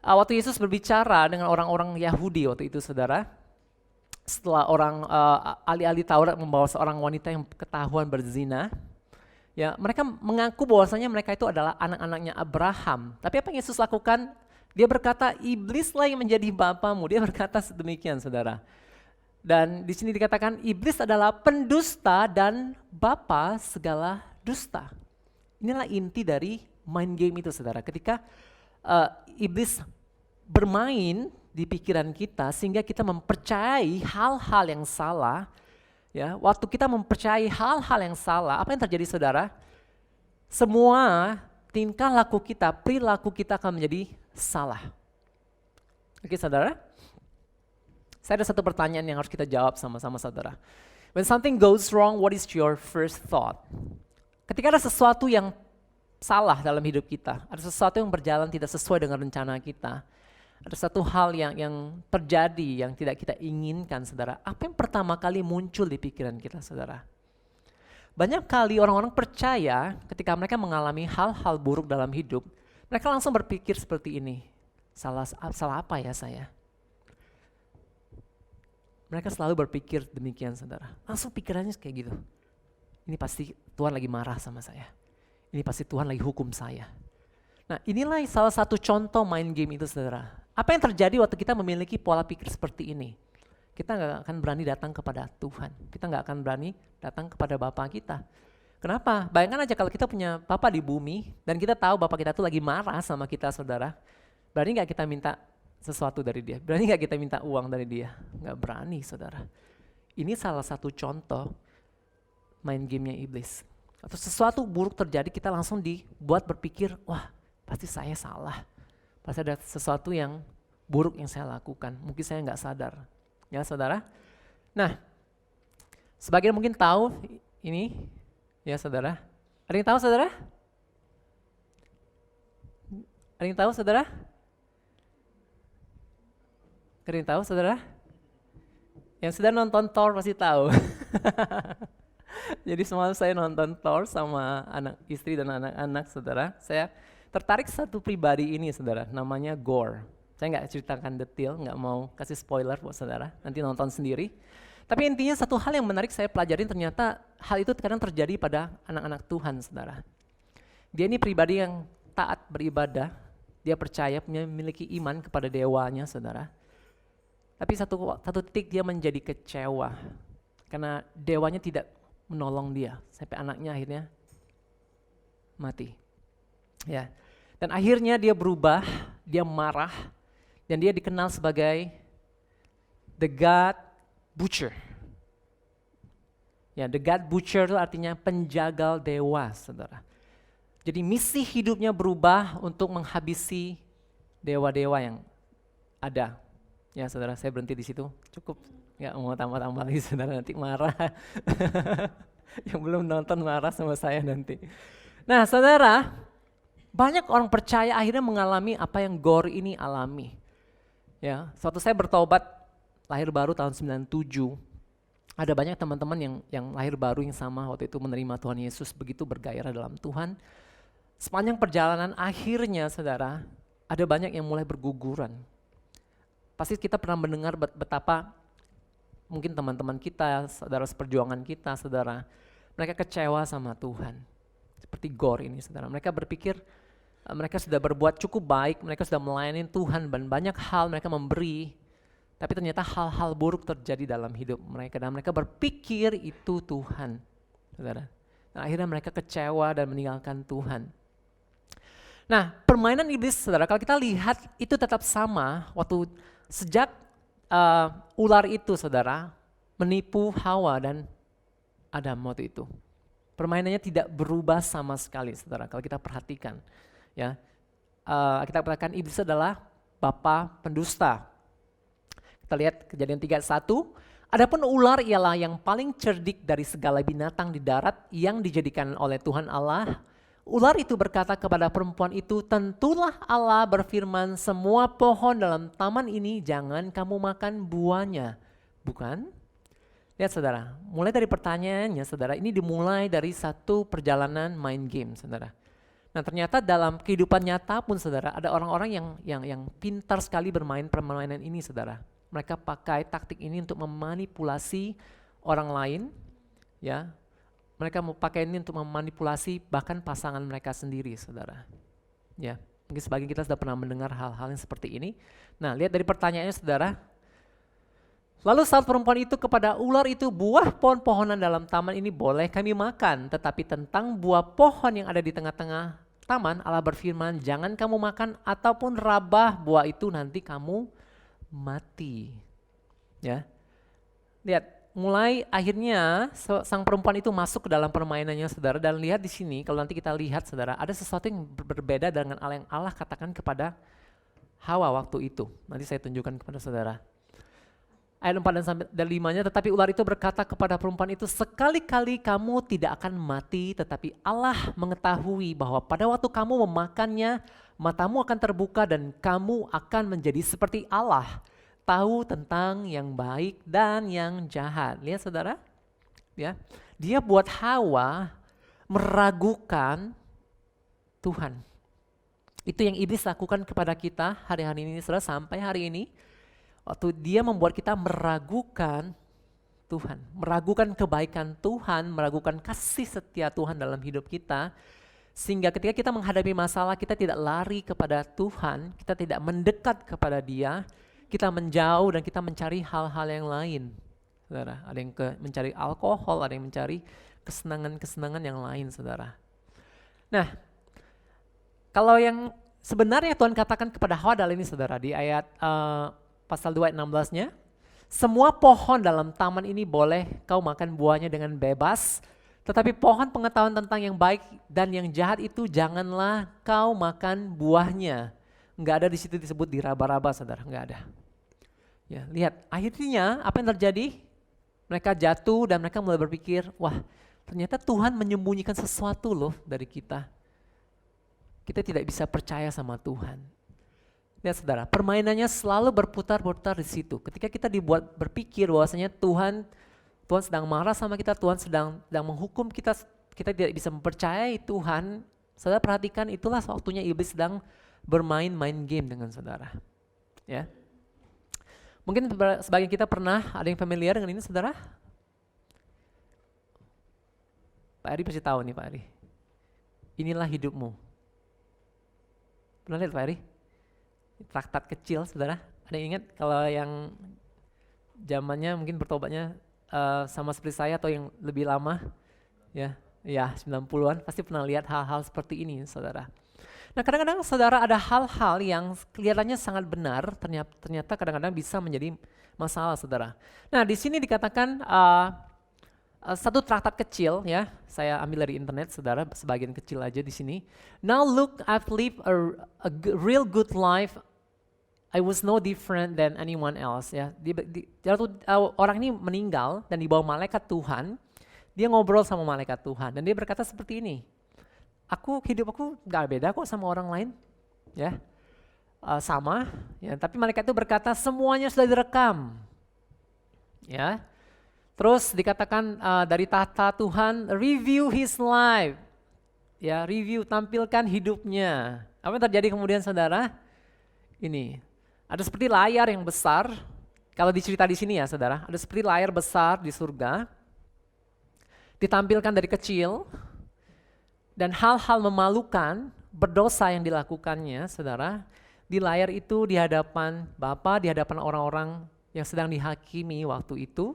waktu Yesus berbicara dengan orang-orang Yahudi waktu itu, saudara, setelah orang ahli-ahli Taurat membawa seorang wanita yang ketahuan berzina, ya mereka mengaku bahwasanya mereka itu adalah anak-anaknya Abraham. Tapi apa yang Yesus lakukan? Dia berkata, iblislah yang menjadi bapamu. Dia berkata sedemikian, saudara. Dan di sini dikatakan iblis adalah pendusta dan bapa segala dusta. Inilah inti dari mind game itu, saudara. Ketika iblis bermain di pikiran kita sehingga kita mempercayai hal-hal yang salah, ya. Waktu kita mempercayai hal-hal yang salah, apa yang terjadi, saudara? Semua tingkah laku kita, perilaku kita akan menjadi salah. Oke, saudara? Saya ada satu pertanyaan yang harus kita jawab sama-sama, saudara. When something goes wrong, what is your first thought? Ketika ada sesuatu yang salah dalam hidup kita, ada sesuatu yang berjalan tidak sesuai dengan rencana kita, ada satu hal yang terjadi yang tidak kita inginkan, saudara. Apa yang pertama kali muncul di pikiran kita, saudara? Banyak kali orang-orang percaya ketika mereka mengalami hal-hal buruk dalam hidup, mereka langsung berpikir seperti ini, salah apa ya saya? Mereka selalu berpikir demikian, saudara. Langsung pikirannya kayak gitu. Ini pasti Tuhan lagi marah sama saya. Ini pasti Tuhan lagi hukum saya. Nah, inilah salah satu contoh mind game itu, saudara. Apa yang terjadi waktu kita memiliki pola pikir seperti ini? Kita nggak akan berani datang kepada Tuhan. Kita nggak akan berani datang kepada Bapa kita. Kenapa? Bayangkan aja kalau kita punya Bapa di bumi dan kita tahu Bapa kita tuh lagi marah sama kita, saudara. Berani nggak kita minta sesuatu dari dia? Berani nggak kita minta uang dari dia? Nggak berani, saudara. Ini salah satu contoh mind game-nya iblis. Atau sesuatu buruk terjadi, kita langsung dibuat berpikir, wah pasti saya salah. Pasti ada sesuatu yang buruk yang saya lakukan. Mungkin saya nggak sadar. Ya, saudara. Nah, Sebagian mungkin tahu ini, ya saudara. Ada yang tahu saudara? Ada yang tahu saudara? Ada yang tahu saudara? Yang sudah nonton Thor pasti tahu. Jadi semalam saya nonton Thor sama anak istri dan anak-anak saudara. Saya tertarik satu pribadi ini saudara, namanya Gore. Saya nggak ceritakan detail, nggak mau kasih spoiler buat saudara, nanti nonton sendiri. Tapi intinya satu hal yang menarik saya pelajarin, ternyata hal itu kadang terjadi pada anak-anak Tuhan saudara. Dia ini pribadi yang taat beribadah, dia percaya, memiliki iman kepada dewanya saudara. Tapi satu titik dia menjadi kecewa, karena dewanya tidak menolong dia, sampai anaknya akhirnya mati. Ya. Dan akhirnya dia berubah, dia marah, dan dia dikenal sebagai the God Butcher. Ya, the God Butcher itu artinya penjagal dewa, saudara. Jadi misi hidupnya berubah untuk menghabisi dewa-dewa yang ada. Ya, saudara, saya berhenti di situ. Cukup, nggak mau tambah-tambah lagi, saudara, nanti marah. Yang belum nonton marah sama saya nanti. Nah, saudara, banyak orang percaya akhirnya mengalami apa yang Gore ini alami. Ya, suatu saya bertobat, lahir baru tahun 97. Ada banyak teman-teman yang lahir baru yang sama waktu itu menerima Tuhan Yesus, begitu bergairah dalam Tuhan. Sepanjang perjalanan akhirnya saudara, ada banyak yang mulai berguguran. Pasti kita pernah mendengar betapa mungkin teman-teman kita, saudara seperjuangan kita, saudara, mereka kecewa sama Tuhan. Seperti Gore ini saudara, mereka berpikir mereka sudah berbuat cukup baik, mereka sudah melayani Tuhan dan banyak hal mereka memberi, tapi ternyata hal-hal buruk terjadi dalam hidup mereka dan mereka berpikir itu Tuhan, saudara. Nah, akhirnya mereka kecewa dan meninggalkan Tuhan. Nah, permainan iblis, saudara, kalau kita lihat itu tetap sama waktu sejak ular itu, saudara, menipu Hawa dan Adam waktu itu. Permainannya tidak berubah sama sekali, saudara, kalau kita perhatikan. Ya, kita katakan iblis adalah bapa pendusta. Kita lihat Kejadian 3:1. Adapun ular ialah yang paling cerdik dari segala binatang di darat yang dijadikan oleh Tuhan Allah. Ular itu berkata kepada perempuan itu, tentulah Allah berfirman, semua pohon dalam taman ini jangan kamu makan buahnya. Bukan? Lihat saudara, mulai dari pertanyaannya saudara, ini dimulai dari satu perjalanan main game saudara. Nah, ternyata dalam kehidupan nyata pun saudara, ada orang-orang yang pintar sekali bermain permainan ini saudara. Mereka pakai taktik ini untuk memanipulasi orang lain, ya. Mereka mau pakai ini untuk memanipulasi bahkan pasangan mereka sendiri saudara. Ya, mungkin sebagian kita sudah pernah mendengar hal-hal yang seperti ini. Nah, lihat dari pertanyaannya saudara. Lalu saat perempuan itu kepada ular itu, buah pohon-pohonan dalam taman ini boleh kami makan, tetapi tentang buah pohon yang ada di tengah-tengah taman, Allah berfirman, jangan kamu makan ataupun rabah buah itu, nanti kamu mati. Ya, lihat, mulai akhirnya sang perempuan itu masuk ke dalam permainannya saudara, dan lihat di sini, kalau nanti kita lihat saudara, ada sesuatu yang berbeda dengan yang Allah katakan kepada Hawa waktu itu. Nanti saya tunjukkan kepada saudara. Ayat 4 dan 5-nya, tetapi ular itu berkata kepada perempuan itu, sekali-kali kamu tidak akan mati, tetapi Allah mengetahui bahwa pada waktu kamu memakannya, matamu akan terbuka dan kamu akan menjadi seperti Allah, tahu tentang yang baik dan yang jahat. Lihat saudara, ya, dia buat Hawa meragukan Tuhan. Itu yang iblis lakukan kepada kita hari-hari ini saudara, sampai hari ini. Waktu dia membuat kita meragukan Tuhan, meragukan kebaikan Tuhan, meragukan kasih setia Tuhan dalam hidup kita, sehingga ketika kita menghadapi masalah kita tidak lari kepada Tuhan, kita tidak mendekat kepada Dia, kita menjauh dan kita mencari hal-hal yang lain. Saudara, ada yang mencari alkohol, ada yang mencari kesenangan-kesenangan yang lain, saudara. Nah, kalau yang sebenarnya Tuhan katakan kepada Hawa adalah ini, saudara, di ayat pasal 2 ayat 16-nya, semua pohon dalam taman ini boleh kau makan buahnya dengan bebas, tetapi pohon pengetahuan tentang yang baik dan yang jahat itu janganlah kau makan buahnya. Enggak ada di situ disebut diraba-raba saudara, enggak ada. Ya, lihat, akhirnya apa yang terjadi? Mereka jatuh dan mereka mulai berpikir, wah ternyata Tuhan menyembunyikan sesuatu loh dari kita. Kita tidak bisa percaya sama Tuhan. Lihat saudara, permainannya selalu berputar-putar di situ. Ketika kita dibuat berpikir bahwasanya Tuhan sedang marah sama kita, Tuhan sedang menghukum kita, kita tidak bisa mempercayai Tuhan. Saudara perhatikan, itulah waktunya iblis sedang bermain-main game dengan saudara. Ya. Mungkin sebagian kita pernah ada yang familiar dengan ini, saudara? Pak Ari pasti tahu nih Pak Ari. Inilah hidupmu. Pernah lihat Pak Ari? Traktat kecil, saudara. Ada yang ingat kalau yang zamannya mungkin bertobatnya sama seperti saya atau yang lebih lama? Ya 90-an pasti pernah lihat hal-hal seperti ini, saudara. Nah kadang-kadang saudara ada hal-hal yang kelihatannya sangat benar, ternyata kadang-kadang bisa menjadi masalah, saudara. Nah di sini dikatakan satu traktat kecil, ya, saya ambil dari internet, saudara, sebagian kecil aja di sini. Now look, I've lived a real good life. I was no different than anyone else. Ya, orang ini meninggal dan dibawa malaikat Tuhan. Dia ngobrol sama malaikat Tuhan dan dia berkata seperti ini. Hidup aku nggak beda kok sama orang lain, ya, sama. Ya, tapi malaikat itu berkata semuanya sudah direkam. Ya. Terus dikatakan dari tahta Tuhan, review his life. Ya, review, tampilkan hidupnya. Apa yang terjadi kemudian, saudara? Ini, ada seperti layar yang besar. Kalau dicerita di sini ya, saudara, ada seperti layar besar di surga. Ditampilkan dari kecil. Dan hal-hal memalukan, berdosa yang dilakukannya, saudara, di layar itu di hadapan Bapa, di hadapan orang-orang yang sedang dihakimi waktu itu.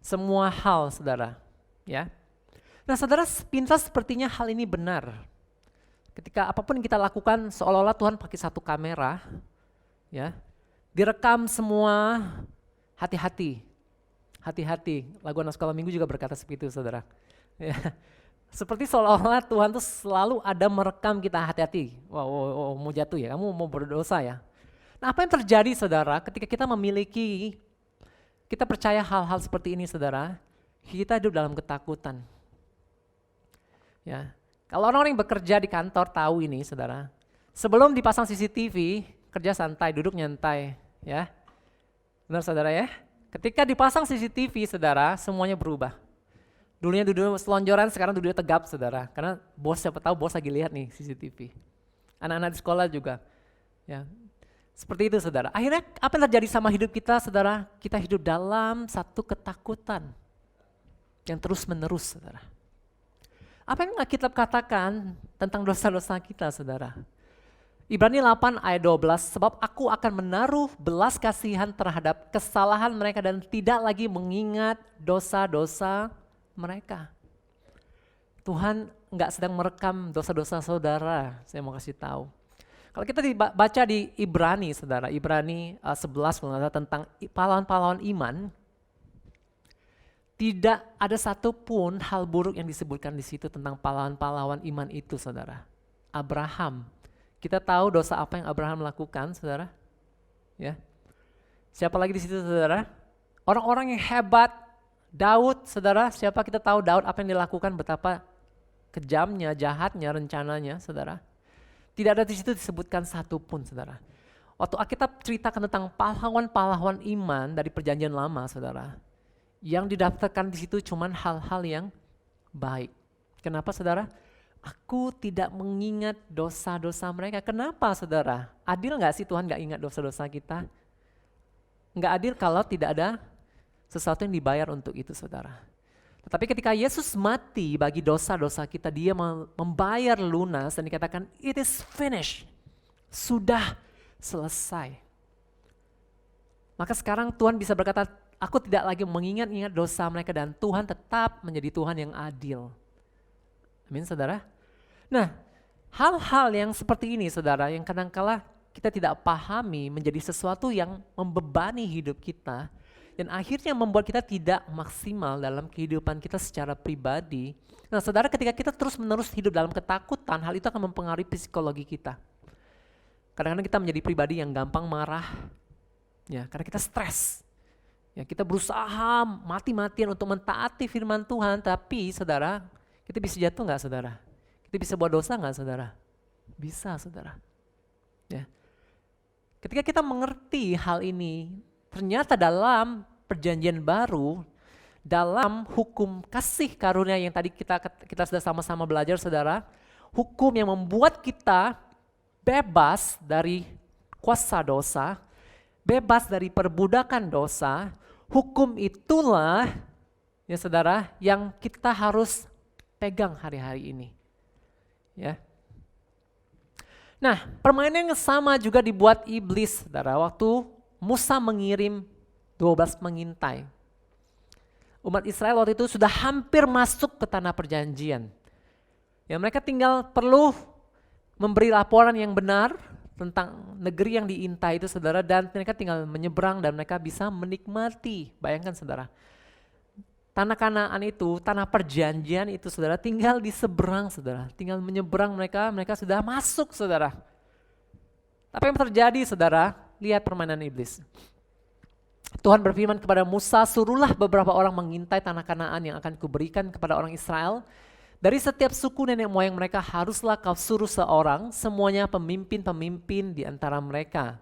Semua hal, saudara, ya. Nah, saudara, pintas sepertinya hal ini benar. Ketika apapun yang kita lakukan, seolah-olah Tuhan pakai satu kamera, ya, direkam semua. Hati-hati, hati-hati. Lagu anak sekolah minggu juga berkata seperti itu, saudara. Ya. Seperti seolah-olah Tuhan tuh selalu ada merekam kita, hati-hati. Wow, mau jatuh ya, kamu mau berdosa ya. Nah, apa yang terjadi, saudara, ketika kita percaya hal-hal seperti ini, saudara, kita hidup dalam ketakutan. Ya, kalau orang-orang yang bekerja di kantor tahu ini, saudara, sebelum dipasang CCTV, kerja santai, duduk nyantai, ya. Benar, saudara ya? Ketika dipasang CCTV, saudara, semuanya berubah. Dulunya duduk selonjoran, sekarang duduknya tegap, saudara. Karena bos, siapa tahu bos lagi lihat nih CCTV. Anak-anak di sekolah juga, ya. Seperti itu, saudara. Akhirnya apa yang terjadi sama hidup kita, saudara? Kita hidup dalam satu ketakutan yang terus menerus, saudara. Apa yang Alkitab katakan tentang dosa-dosa kita, saudara? Ibrani 8 ayat 12, sebab aku akan menaruh belas kasihan terhadap kesalahan mereka dan tidak lagi mengingat dosa-dosa mereka. Tuhan enggak sedang merekam dosa-dosa saudara, saya mau kasih tahu. Kalau kita baca di Ibrani, saudara, Ibrani 11 tentang pahlawan-pahlawan iman, tidak ada satupun hal buruk yang disebutkan di situ tentang pahlawan-pahlawan iman itu, saudara. Abraham, kita tahu dosa apa yang Abraham lakukan, saudara. Ya, siapa lagi di situ, saudara? Orang-orang yang hebat, Daud, saudara. Siapa kita tahu Daud apa yang dilakukan, betapa kejamnya, jahatnya, rencananya, saudara. Tidak ada di situ disebutkan satu pun, saudara. Waktu Alkitab ceritakan tentang pahlawan-pahlawan iman dari perjanjian lama, saudara, yang didaftarkan di situ cuman hal-hal yang baik. Kenapa, saudara? Aku tidak mengingat dosa-dosa mereka. Kenapa, saudara? Adil nggak sih Tuhan nggak ingat dosa-dosa kita? Nggak adil kalau tidak ada sesuatu yang dibayar untuk itu, saudara. Tetapi ketika Yesus mati bagi dosa-dosa kita, dia membayar lunas dan dikatakan it is finished, sudah selesai. Maka sekarang Tuhan bisa berkata, aku tidak lagi mengingat-ingat dosa mereka dan Tuhan tetap menjadi Tuhan yang adil. Amin, saudara. Nah, hal-hal yang seperti ini, saudara, yang kadang-kala kita tidak pahami menjadi sesuatu yang membebani hidup kita, dan akhirnya membuat kita tidak maksimal dalam kehidupan kita secara pribadi. Nah, saudara, ketika kita terus-menerus hidup dalam ketakutan, hal itu akan mempengaruhi psikologi kita. Kadang-kadang kita menjadi pribadi yang gampang marah, ya, karena kita stres. Ya, kita berusaha mati-matian untuk mentaati firman Tuhan, tapi saudara, kita bisa jatuh nggak saudara? Kita bisa buat dosa nggak saudara? Bisa saudara. Ya. Ketika kita mengerti hal ini, ternyata dalam perjanjian baru, dalam hukum kasih karunia yang tadi kita sudah sama-sama belajar saudara, hukum yang membuat kita bebas dari kuasa dosa, bebas dari perbudakan dosa, hukum itulah ya saudara yang kita harus pegang hari-hari ini. Ya. Nah, permainan yang sama juga dibuat iblis saudara waktu Musa mengirim 12 pengintai. Umat Israel waktu itu sudah hampir masuk ke tanah perjanjian. Ya, mereka tinggal perlu memberi laporan yang benar tentang negeri yang diintai itu saudara, dan mereka tinggal menyeberang dan mereka bisa menikmati. Bayangkan saudara, tanah Kanaan itu, tanah perjanjian itu saudara, tinggal di seberang saudara, tinggal menyeberang mereka sudah masuk saudara. Apa yang terjadi saudara? Lihat permainan iblis. Tuhan berfirman kepada Musa, suruhlah beberapa orang mengintai tanah Kanaan yang akan kuberikan kepada orang Israel. Dari setiap suku nenek moyang mereka haruslah kau suruh seorang, semuanya pemimpin-pemimpin di antara mereka.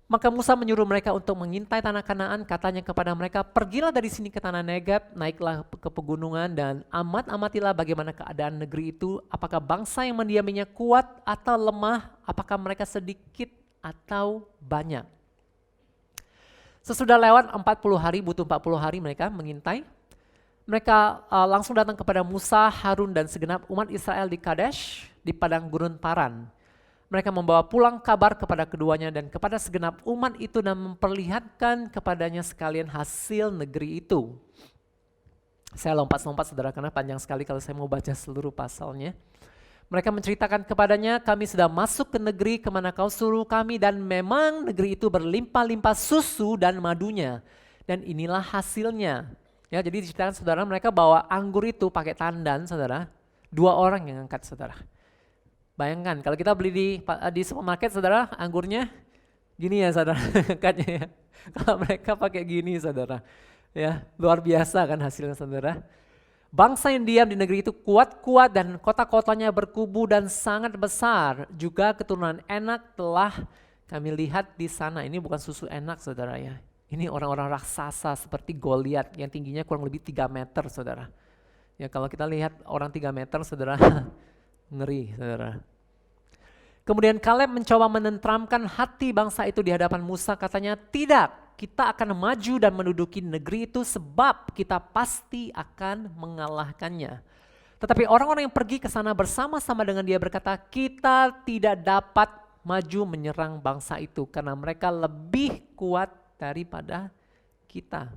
Maka Musa menyuruh mereka untuk mengintai tanah Kanaan, katanya kepada mereka, pergilah dari sini ke tanah Negeb, naiklah ke pegunungan dan amatilah bagaimana keadaan negeri itu, apakah bangsa yang mendiaminya kuat atau lemah, apakah mereka sedikit atau banyak. Sesudah lewat 40 hari, butuh 40 hari mereka mengintai. Mereka langsung datang kepada Musa, Harun dan segenap umat Israel di Kadesh, di padang gurun Paran. Mereka membawa pulang kabar kepada keduanya dan kepada segenap umat itu dan memperlihatkan kepadanya sekalian hasil negeri itu. Saya lompat-lompat saudara karena panjang sekali kalau saya mau baca seluruh pasalnya. Mereka menceritakan kepadanya, kami sudah masuk ke negeri kemana kau suruh kami dan memang negeri itu berlimpah-limpah susu dan madunya. Dan inilah hasilnya. Ya, jadi diceritakan saudara, mereka bawa anggur itu pakai tandan saudara, 2 orang yang angkat saudara. Bayangkan kalau kita beli di supermarket saudara, anggurnya gini ya saudara, angkatnya ya. Kalau mereka pakai gini saudara, ya luar biasa kan hasilnya saudara. Bangsa yang diam di negeri itu kuat-kuat dan kota-kotanya berkubu dan sangat besar. Juga keturunan Enak telah kami lihat di sana. Ini bukan susu Enak saudara ya. Ini orang-orang raksasa seperti Goliat yang tingginya kurang lebih 3 meter saudara. Ya kalau kita lihat orang 3 meter saudara, ngeri saudara. Kemudian Kaleb mencoba menenteramkan hati bangsa itu di hadapan Musa, katanya tidak. Kita akan maju dan menduduki negeri itu sebab kita pasti akan mengalahkannya. Tetapi orang-orang yang pergi ke sana bersama-sama dengan dia berkata, kita tidak dapat maju menyerang bangsa itu karena mereka lebih kuat daripada kita.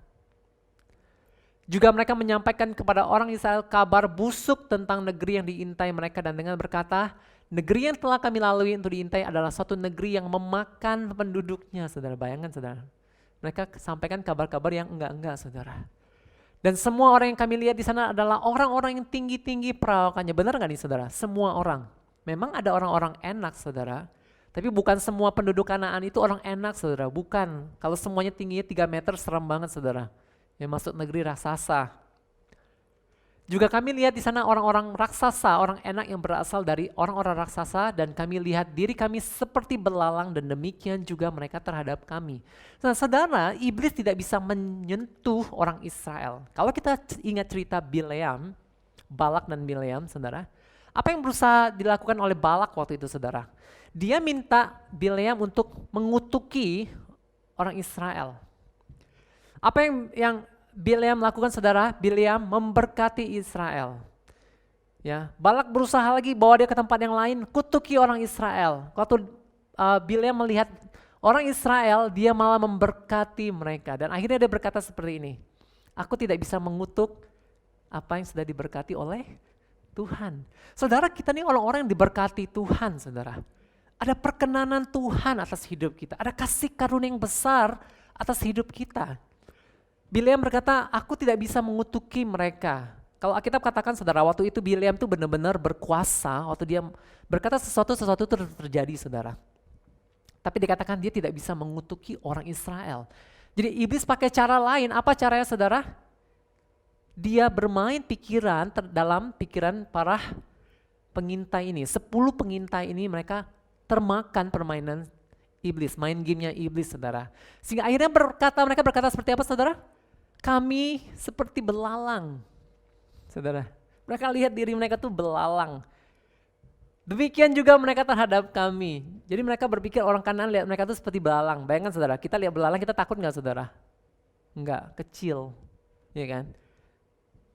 Juga mereka menyampaikan kepada orang Israel kabar busuk tentang negeri yang diintai mereka dan dengan berkata, negeri yang telah kami lalui untuk diintai adalah suatu negeri yang memakan penduduknya. Saudara, bayangkan saudara. Mereka sampaikan kabar-kabar yang enggak-enggak saudara. Dan semua orang yang kami lihat di sana adalah orang-orang yang tinggi-tinggi perawakannya. Benar nggak nih saudara? Semua orang. Memang ada orang-orang enak saudara. Tapi bukan semua penduduk Kanaan itu orang enak saudara. Bukan. Kalau semuanya tingginya 3 meter serem banget saudara. Yang masuk negeri raksasa. Juga kami lihat di sana orang-orang raksasa, orang enak yang berasal dari orang-orang raksasa dan kami lihat diri kami seperti belalang dan demikian juga mereka terhadap kami. Nah, saudara, iblis tidak bisa menyentuh orang Israel. Kalau kita ingat cerita Bileam, Balak dan Bileam, saudara, apa yang berusaha dilakukan oleh Balak waktu itu, saudara? Dia minta Bileam untuk mengutuki orang Israel. Apa yang Bileam lakukan saudara? Bileam memberkati Israel. Ya, Balak berusaha lagi bawa dia ke tempat yang lain, kutuki orang Israel. Waktu Bileam melihat orang Israel, dia malah memberkati mereka. Dan akhirnya dia berkata seperti ini, aku tidak bisa mengutuk apa yang sudah diberkati oleh Tuhan. Saudara, kita ini orang-orang yang diberkati Tuhan saudara. Ada perkenanan Tuhan atas hidup kita, ada kasih karunia yang besar atas hidup kita. Bileam berkata, aku tidak bisa mengutuki mereka. Kalau Alkitab katakan saudara, waktu itu Bileam itu benar-benar berkuasa, waktu dia berkata sesuatu itu terjadi saudara. Tapi dikatakan dia tidak bisa mengutuki orang Israel. Jadi iblis pakai cara lain, apa caranya saudara? Dia bermain pikiran dalam pikiran para pengintai ini. 10 pengintai ini mereka termakan permainan iblis, main gamenya iblis saudara. Sehingga akhirnya mereka berkata seperti apa saudara? Kami seperti belalang saudara. Mereka lihat diri mereka tuh belalang. Demikian juga mereka terhadap kami. Jadi mereka berpikir orang kanan lihat mereka tuh seperti belalang. Bayangkan saudara, kita lihat belalang kita takut gak saudara? Enggak, kecil. Ya kan?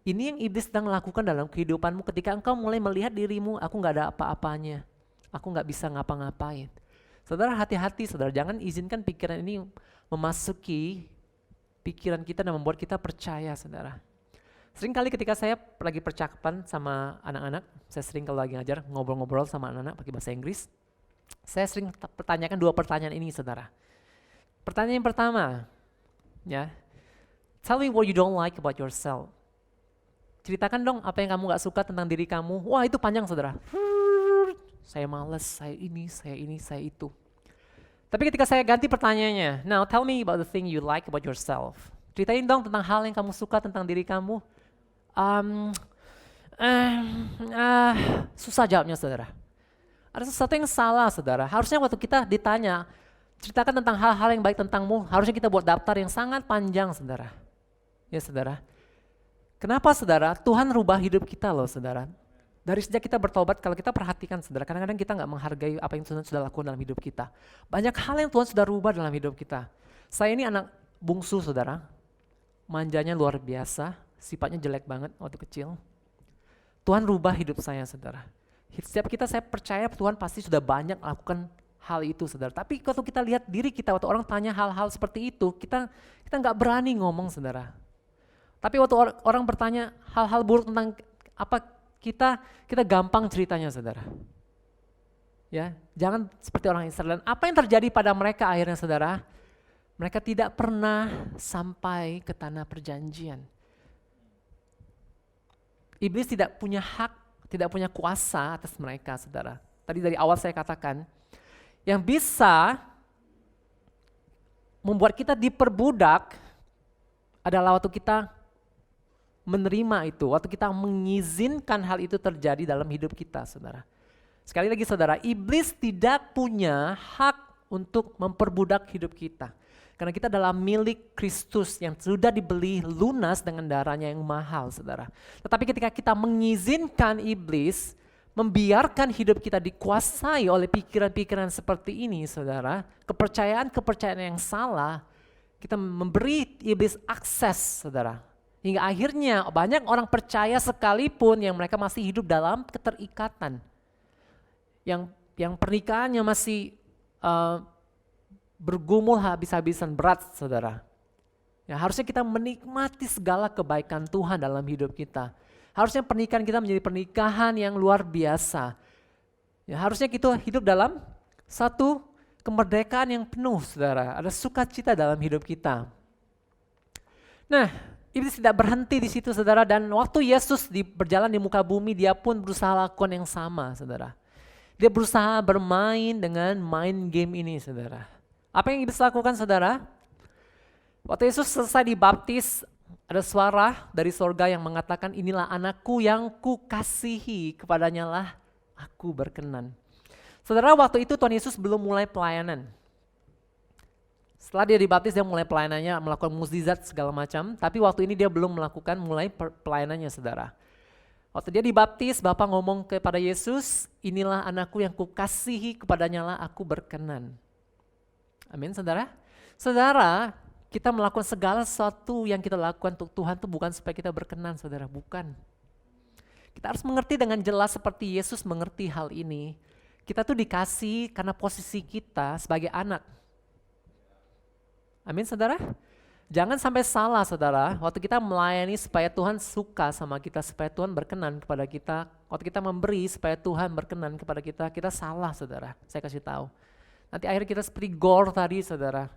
Ini yang iblis sedang lakukan dalam kehidupanmu ketika engkau mulai melihat dirimu, aku gak ada apa-apanya. Aku gak bisa ngapa-ngapain. Saudara hati-hati saudara, jangan izinkan pikiran ini memasuki pikiran kita dan membuat kita percaya saudara. Sering kali ketika saya lagi percakapan sama anak-anak, saya sering kalau lagi ngajar ngobrol-ngobrol sama anak-anak pakai bahasa Inggris, saya sering pertanyakan 2 pertanyaan ini saudara. Pertanyaan yang pertama, ya, tell me what you don't like about yourself. Ceritakan dong apa yang kamu gak suka tentang diri kamu. Wah itu panjang saudara. Saya malas, saya ini, saya itu. Tapi ketika saya ganti pertanyaannya, now tell me about the thing you like about yourself. Ceritain dong tentang hal yang kamu suka tentang diri kamu. Susah jawabnya saudara. Ada sesuatu yang salah saudara. Harusnya waktu kita ditanya, ceritakan tentang hal-hal yang baik tentangmu, harusnya kita buat daftar yang sangat panjang saudara. Ya saudara. Kenapa saudara? Tuhan rubah hidup kita loh saudara. Dari sejak kita bertobat, kalau kita perhatikan saudara, kadang-kadang kita gak menghargai apa yang Tuhan sudah lakukan dalam hidup kita. Banyak hal yang Tuhan sudah rubah dalam hidup kita. Saya ini anak bungsu saudara, manjanya luar biasa, sifatnya jelek banget waktu kecil. Tuhan rubah hidup saya saudara. Setiap kita saya percaya Tuhan pasti sudah banyak lakukan hal itu saudara. Tapi waktu kita lihat diri kita, waktu orang tanya hal-hal seperti itu, kita gak berani ngomong saudara. Tapi waktu orang bertanya hal-hal buruk tentang apa kita gampang ceritanya saudara. Ya, jangan seperti orang Israel. Apa yang terjadi pada mereka akhirnya saudara? Mereka tidak pernah sampai ke tanah perjanjian. Iblis tidak punya hak, tidak punya kuasa atas mereka saudara. Tadi dari awal saya katakan, yang bisa membuat kita diperbudak adalah waktu kita menerima itu, waktu kita mengizinkan hal itu terjadi dalam hidup kita saudara. Sekali lagi saudara, iblis tidak punya hak untuk memperbudak hidup kita. Karena kita adalah milik Kristus yang sudah dibeli lunas dengan darahnya yang mahal saudara. Tetapi ketika kita mengizinkan iblis membiarkan hidup kita dikuasai oleh pikiran-pikiran seperti ini saudara, kepercayaan-kepercayaan yang salah, kita memberi iblis akses saudara. Hingga akhirnya banyak orang percaya sekalipun yang mereka masih hidup dalam keterikatan. Yang pernikahannya masih bergumul habis-habisan berat saudara. Ya, harusnya kita menikmati segala kebaikan Tuhan dalam hidup kita. Harusnya pernikahan kita menjadi pernikahan yang luar biasa. Ya, harusnya kita hidup dalam satu kemerdekaan yang penuh saudara. Ada sukacita dalam hidup kita. Nah, iblis tidak berhenti di situ saudara, dan waktu Yesus berjalan di muka bumi, dia pun berusaha lakukan yang sama saudara. Dia berusaha bermain dengan main game ini saudara. Apa yang iblis lakukan saudara? Waktu Yesus selesai dibaptis, ada suara dari sorga yang mengatakan, inilah anakku yang kukasihi, kepadanya lah aku berkenan. Saudara, waktu itu Tuhan Yesus belum mulai pelayanan. Setelah dia dibaptis, dia mulai pelayanannya, melakukan mukjizat segala macam. Tapi waktu ini dia belum melakukan mulai pelayanannya saudara. Waktu dia dibaptis, Bapa ngomong kepada Yesus, inilah anakku yang kukasihi, kepadanya lah aku berkenan. Amin saudara. Saudara, kita melakukan segala sesuatu yang kita lakukan untuk Tuhan itu bukan supaya kita berkenan saudara, bukan. Kita harus mengerti dengan jelas seperti Yesus mengerti hal ini. Kita tuh dikasih karena posisi kita sebagai anak. Amin saudara. Jangan sampai salah saudara, waktu kita melayani supaya Tuhan suka sama kita, supaya Tuhan berkenan kepada kita. Waktu kita memberi supaya Tuhan berkenan kepada kita salah saudara, saya kasih tahu. Nanti akhirnya kita seperti Gor tadi saudara.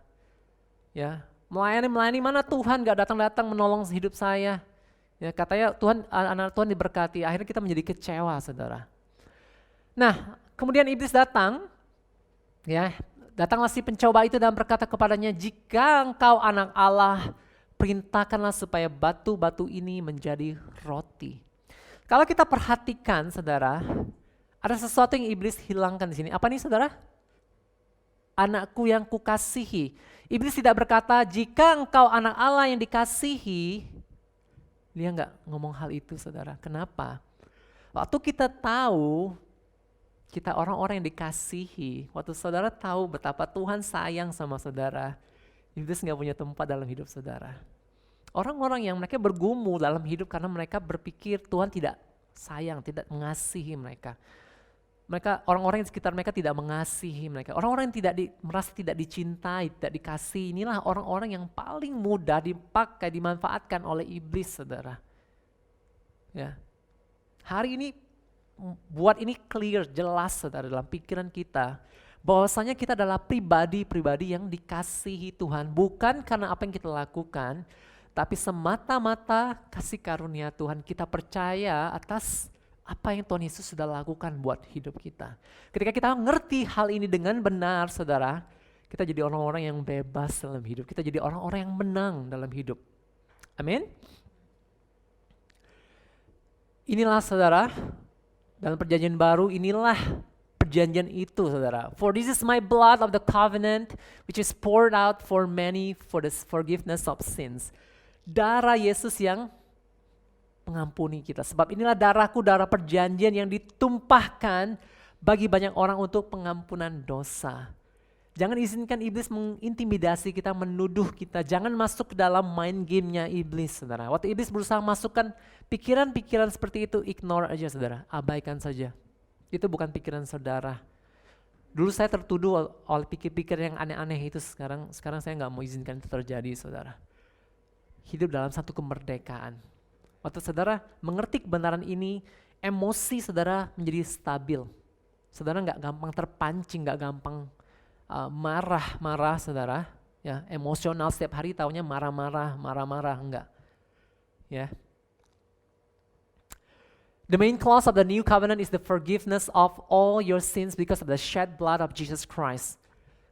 Ya, melayani mana Tuhan gak datang-datang menolong hidup saya. Ya, katanya Tuhan, anak Tuhan diberkati, akhirnya kita menjadi kecewa saudara. Nah, kemudian iblis datang, ya, Datanglah si pencoba itu dan berkata kepadanya, jika engkau anak Allah, perintahkanlah supaya batu-batu ini menjadi roti. Kalau kita perhatikan, saudara, ada sesuatu yang iblis hilangkan di sini. Apa nih, saudara? Anakku yang kukasihi. Iblis tidak berkata, jika engkau anak Allah yang dikasihi. Dia nggak ngomong hal itu, saudara. Kenapa? Waktu kita tahu, kita orang-orang yang dikasihi, waktu saudara tahu betapa Tuhan sayang sama saudara, iblis nggak punya tempat dalam hidup saudara. Orang-orang yang mereka bergumul dalam hidup karena mereka berpikir Tuhan tidak sayang, tidak mengasihi mereka. Orang-orang di sekitar mereka tidak mengasihi mereka. Orang-orang yang merasa tidak dicintai, tidak dikasihi, inilah orang-orang yang paling mudah dipakai, dimanfaatkan oleh iblis, saudara. Ya. Hari ini buat ini clear, jelas, saudara, dalam pikiran kita, bahwasanya kita adalah pribadi-pribadi yang dikasihi Tuhan, bukan karena apa yang kita lakukan, tapi semata-mata kasih karunia Tuhan. Kita percaya atas apa yang Tuhan Yesus sudah lakukan buat hidup kita. Ketika kita ngerti hal ini dengan benar, saudara, kita jadi orang-orang yang bebas dalam hidup. Kita jadi orang-orang yang menang dalam hidup. Amin. Inilah, saudara, dalam perjanjian baru, inilah perjanjian itu, saudara. For this is my blood of the covenant, which is poured out for many for the forgiveness of sins. Darah Yesus yang mengampuni kita. Sebab inilah darahku, darah perjanjian yang ditumpahkan bagi banyak orang untuk pengampunan dosa. Jangan izinkan iblis mengintimidasi kita, menuduh kita. Jangan masuk ke dalam main gamenya iblis, saudara. Waktu iblis berusaha masukkan pikiran-pikiran seperti itu, ignore aja, saudara. Abaikan saja. Itu bukan pikiran saudara. Dulu saya tertuduh oleh pikir-pikir yang aneh-aneh itu. Sekarang saya nggak mau izinkan itu terjadi, saudara. Hidup dalam satu kemerdekaan. Waktu saudara mengerti kebenaran ini, emosi saudara menjadi stabil. Saudara nggak gampang terpancing, nggak gampang marah-marah, saudara. Ya, emosional setiap hari taunya marah-marah, enggak. Ya. The main clause of the new covenant is the forgiveness of all your sins because of the shed blood of Jesus Christ.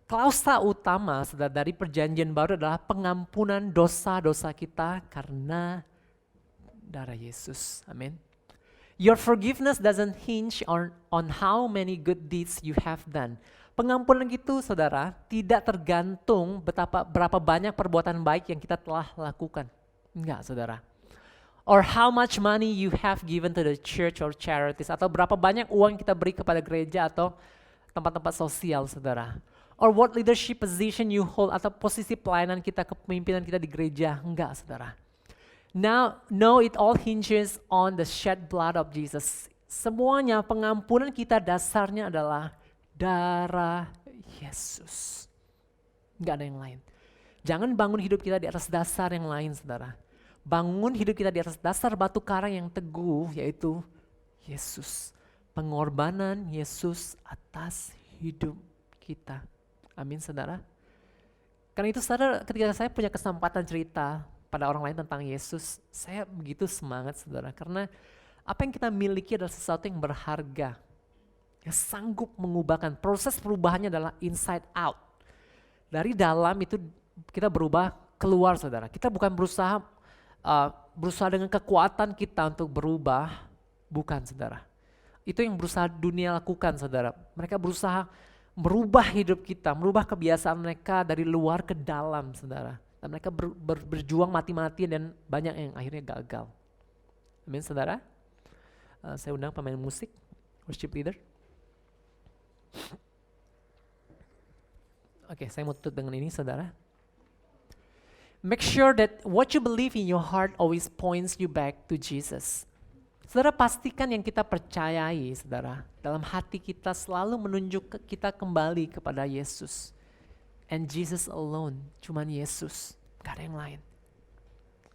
Klausa utama, saudara, dari perjanjian baru adalah pengampunan dosa-dosa kita karena darah Yesus. Amin. Your forgiveness doesn't hinge on how many good deeds you have done. Pengampunan itu, saudara, tidak tergantung berapa banyak perbuatan baik yang kita telah lakukan. Enggak, saudara. Or how much money you have given to the church or charities. Atau berapa banyak uang kita beri kepada gereja atau tempat-tempat sosial, saudara. Or what leadership position you hold, atau posisi pelayanan kita, kepemimpinan kita di gereja. Enggak, saudara. Now, no, it all hinges on the shed blood of Jesus. Semuanya pengampunan kita dasarnya adalah darah Yesus. Enggak ada yang lain. Jangan bangun hidup kita di atas dasar yang lain, saudara. Bangun hidup kita di atas dasar batu karang yang teguh, yaitu Yesus. Pengorbanan Yesus atas hidup kita. Amin, saudara. Karena itu, saudara, ketika saya punya kesempatan cerita pada orang lain tentang Yesus, saya begitu semangat, saudara. Karena apa yang kita miliki adalah sesuatu yang berharga, yang sanggup mengubahkan. Proses perubahannya adalah inside out. Dari dalam itu kita berubah keluar, saudara. Kita bukan berusaha dengan kekuatan kita untuk berubah, bukan, saudara. Itu yang berusaha dunia lakukan, saudara. Mereka berusaha merubah hidup kita, merubah kebiasaan mereka dari luar ke dalam, saudara. Dan mereka berjuang mati-matian dan banyak yang akhirnya gagal. Amin, saudara. Saya undang pemain musik, worship leader. Oke, saya mau tutup dengan ini, saudara. Make sure that what you believe in your heart always points you back to Jesus. Saudara, pastikan yang kita percayai, saudara, dalam hati kita selalu menunjuk kita kembali kepada Yesus. And Jesus alone, cuman Yesus, gak ada yang lain.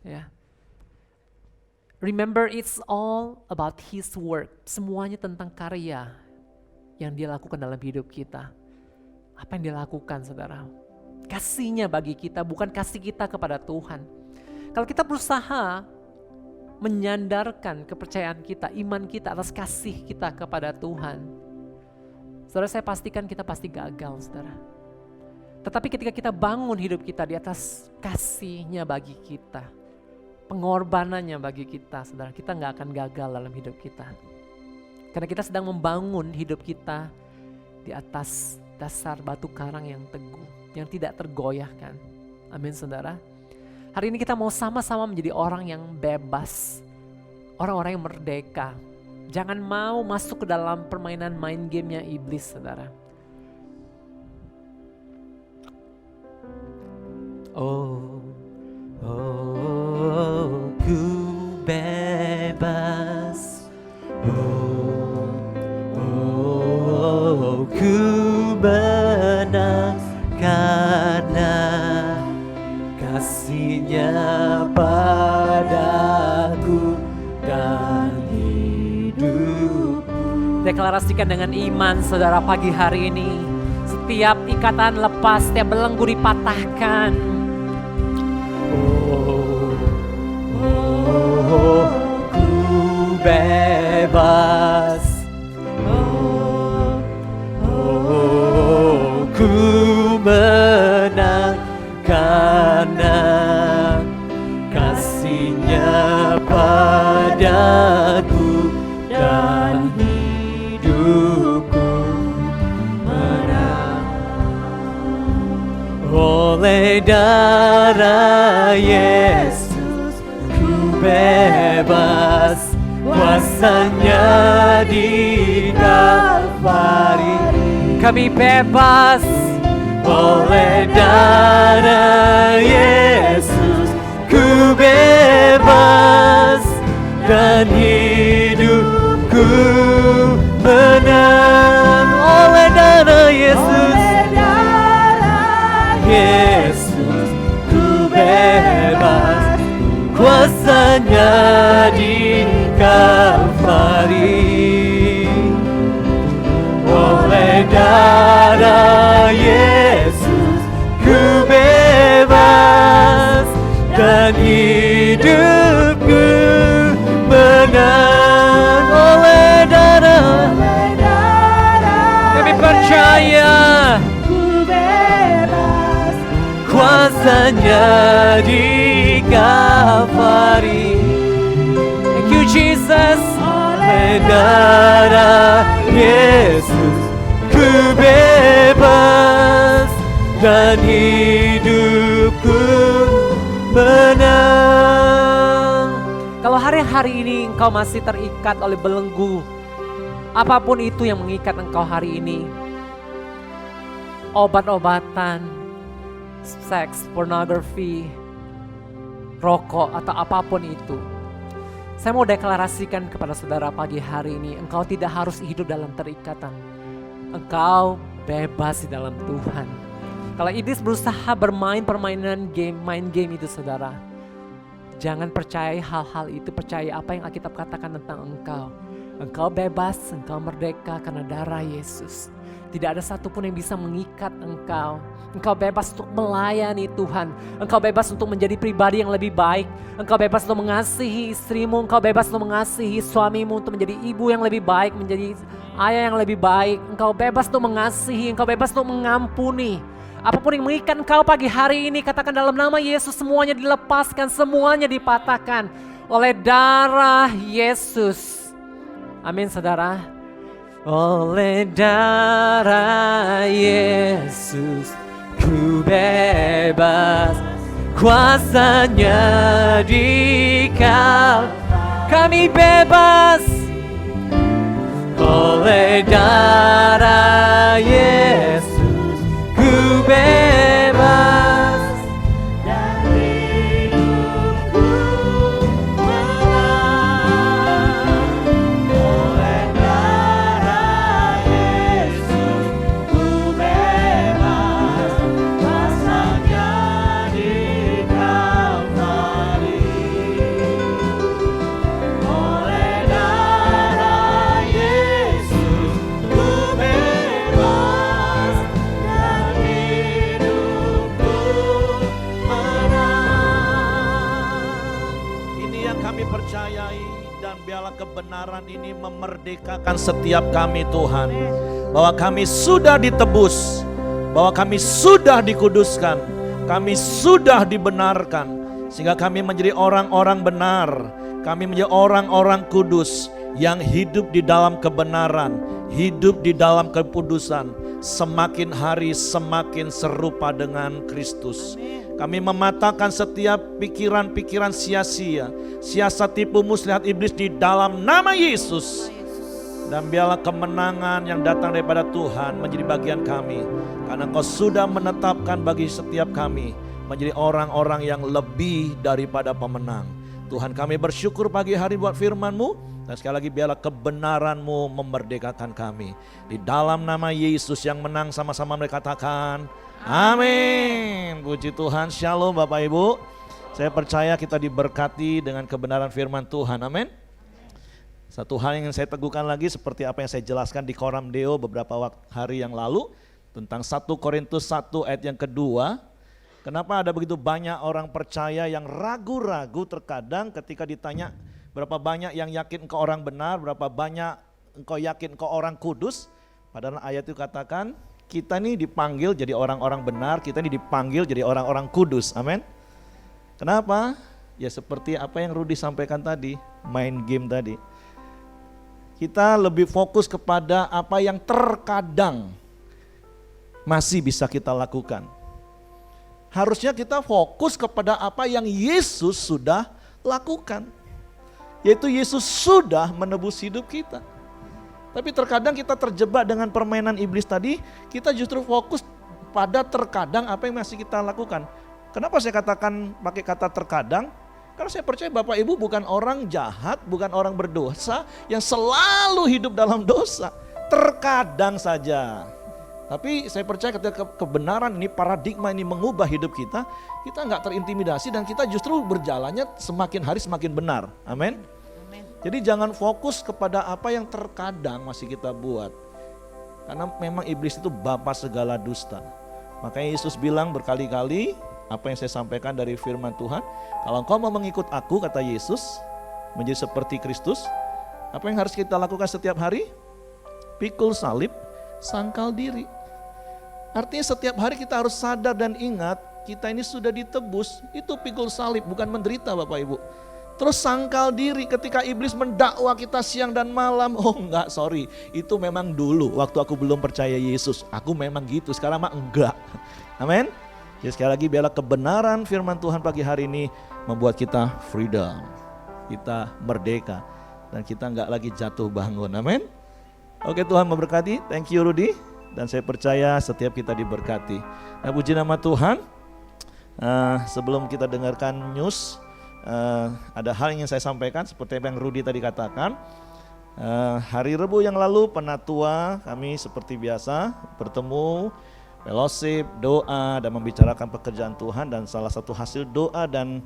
Ya. Remember, it's all about His work. Semuanya tentang karya yang Dia lakukan dalam hidup kita. Apa yang Dia lakukan, saudara? Kasihnya bagi kita, bukan kasih kita kepada Tuhan. Kalau kita berusaha menyandarkan kepercayaan kita, iman kita atas kasih kita kepada Tuhan, saudara, saya pastikan kita pasti gagal, saudara. Tetapi ketika kita bangun hidup kita di atas kasih-Nya bagi kita, pengorbanannya bagi kita, saudara, kita gak akan gagal dalam hidup kita. Karena kita sedang membangun hidup kita di atas dasar batu karang yang teguh, yang tidak tergoyahkan. Amin, saudara. Hari ini kita mau sama-sama menjadi orang yang bebas, orang-orang yang merdeka. Jangan mau masuk ke dalam permainan main gamenya iblis, saudara. Oh, oh, ku bebas. Oh, oh, ku menang karena kasih-Nya padaku dan hidupku. Deklarasikan dengan iman, saudara, pagi hari ini. Setiap ikatan lepas, setiap belenggu dipatahkan. Oh, oh, ku bebas. Oh, oh, ku menang karena kasih-Nya padaku dan hidupku menang. Oleh darah Yesus ku bebas, kuasa-Nya di Kalvari. Kami bebas oleh darah Yesus, ku bebas dan hidupku menang. Oleh darah Yesus, Yesus, ku bebas, kuasa-Nya di Kalvari. Oleh darah Yesus, ku bebas dan hidupku menang. Oleh darah, kami percaya kuasa-Nya di Kalvari. Thank you, Jesus. Oleh darah Yesus, ku bebas dan hidupku menang. Kalau hari-hari ini engkau masih terikat oleh belenggu, apapun itu yang mengikat engkau hari ini, obat-obatan, seks, pornografi, rokok, atau apapun itu, saya mau deklarasikan kepada saudara pagi hari ini, engkau tidak harus hidup dalam terikatan. Engkau bebas di dalam Tuhan. Kalau iblis berusaha bermain permainan game, main game itu, saudara, jangan percayai hal-hal itu, percaya apa yang Alkitab katakan tentang engkau. Engkau bebas, engkau merdeka karena darah Yesus. Tidak ada satupun yang bisa mengikat engkau. Engkau bebas untuk melayani Tuhan. Engkau bebas untuk menjadi pribadi yang lebih baik. Engkau bebas untuk mengasihi istrimu. Engkau bebas untuk mengasihi suamimu, untuk menjadi ibu yang lebih baik, menjadi ayah yang lebih baik. Engkau bebas untuk mengasihi. Engkau bebas untuk mengampuni. Apapun yang mengikat engkau pagi hari ini, katakan dalam nama Yesus, semuanya dilepaskan, semuanya dipatahkan oleh darah Yesus. Amin, saudara. Oleh darah Yesus, ku bebas, kuasa-Nya di Kalvari. Kami bebas oleh darah Yesus, ku bebas dan hidupku menang. Oleh darah Yesus, ku bebas, kuasa-Nya di Kalvari. Oleh darah Yesus, ku bebas dan hidupku menang. Ini yang kami percayai, dan biarlah kebenaran ini memerdekakan setiap kami, Tuhan. Bahwa kami sudah ditebus, bahwa kami sudah dikuduskan, kami sudah dibenarkan, sehingga kami menjadi orang-orang benar, kami menjadi orang-orang kudus yang hidup di dalam kebenaran, hidup di dalam kekudusan, semakin hari semakin serupa dengan Kristus. Kami mematahkan setiap pikiran-pikiran sia-sia, siasat tipu muslihat iblis di dalam nama Yesus. Dan biarlah kemenangan yang datang daripada Tuhan menjadi bagian kami, karena Engkau sudah menetapkan bagi setiap kami menjadi orang-orang yang lebih daripada pemenang. Tuhan, kami bersyukur pagi hari buat firman-Mu, dan sekali lagi biarlah kebenaran-Mu memerdekakan kami. Di dalam nama Yesus yang menang, sama-sama mereka katakan amin. Puji Tuhan. Shalom Bapak Ibu. Saya percaya kita diberkati dengan kebenaran firman Tuhan. Amin. Satu hal yang ingin saya teguhkan lagi seperti apa yang saya jelaskan di Koram Deo beberapa hari yang lalu tentang 1 Korintus 1 ayat yang kedua. Kenapa ada begitu banyak orang percaya yang ragu-ragu terkadang ketika ditanya berapa banyak yang yakin engkau orang benar, berapa banyak engkau yakin engkau orang kudus. Padahal ayat itu katakan kita nih dipanggil jadi orang-orang benar, kita nih dipanggil jadi orang-orang kudus. Amin. Kenapa? Ya seperti apa yang Rudy sampaikan tadi, main game tadi. Kita lebih fokus kepada apa yang terkadang masih bisa kita lakukan. Harusnya kita fokus kepada apa yang Yesus sudah lakukan. Yaitu Yesus sudah menebus hidup kita. Tapi terkadang kita terjebak dengan permainan iblis tadi, kita justru fokus pada terkadang apa yang masih kita lakukan. Kenapa saya katakan pakai kata terkadang? Karena saya percaya Bapak Ibu bukan orang jahat, bukan orang berdosa yang selalu hidup dalam dosa. Terkadang saja. Tapi saya percaya ketika kebenaran ini, paradigma ini mengubah hidup kita, kita nggak terintimidasi dan kita justru berjalannya semakin hari semakin benar. Amin. Jadi jangan fokus kepada apa yang terkadang masih kita buat. Karena memang iblis itu bapa segala dusta. Makanya Yesus bilang berkali-kali, apa yang saya sampaikan dari firman Tuhan, kalau engkau mau mengikut aku, kata Yesus, menjadi seperti Kristus, apa yang harus kita lakukan setiap hari? Pikul salib, sangkal diri. Artinya setiap hari kita harus sadar dan ingat, kita ini sudah ditebus, itu pikul salib, bukan menderita Bapak Ibu. Terus sangkal diri ketika iblis mendakwa kita siang dan malam, oh enggak, sorry, itu memang dulu waktu aku belum percaya Yesus, aku memang gitu, sekarang mah enggak. Amin. Jadi sekali lagi biarlah kebenaran firman Tuhan pagi hari ini membuat kita freedom, kita merdeka, dan kita enggak lagi jatuh bangun. Amin. Oke, Tuhan memberkati. Thank you Rudy. Dan saya percaya setiap kita diberkati. Nah, puji nama Tuhan. Sebelum kita dengarkan news, ada hal yang ingin saya sampaikan seperti yang Rudy tadi katakan. Hari Rabu yang lalu penatua kami seperti biasa bertemu, fellowship, doa dan membicarakan pekerjaan Tuhan, dan salah satu hasil doa dan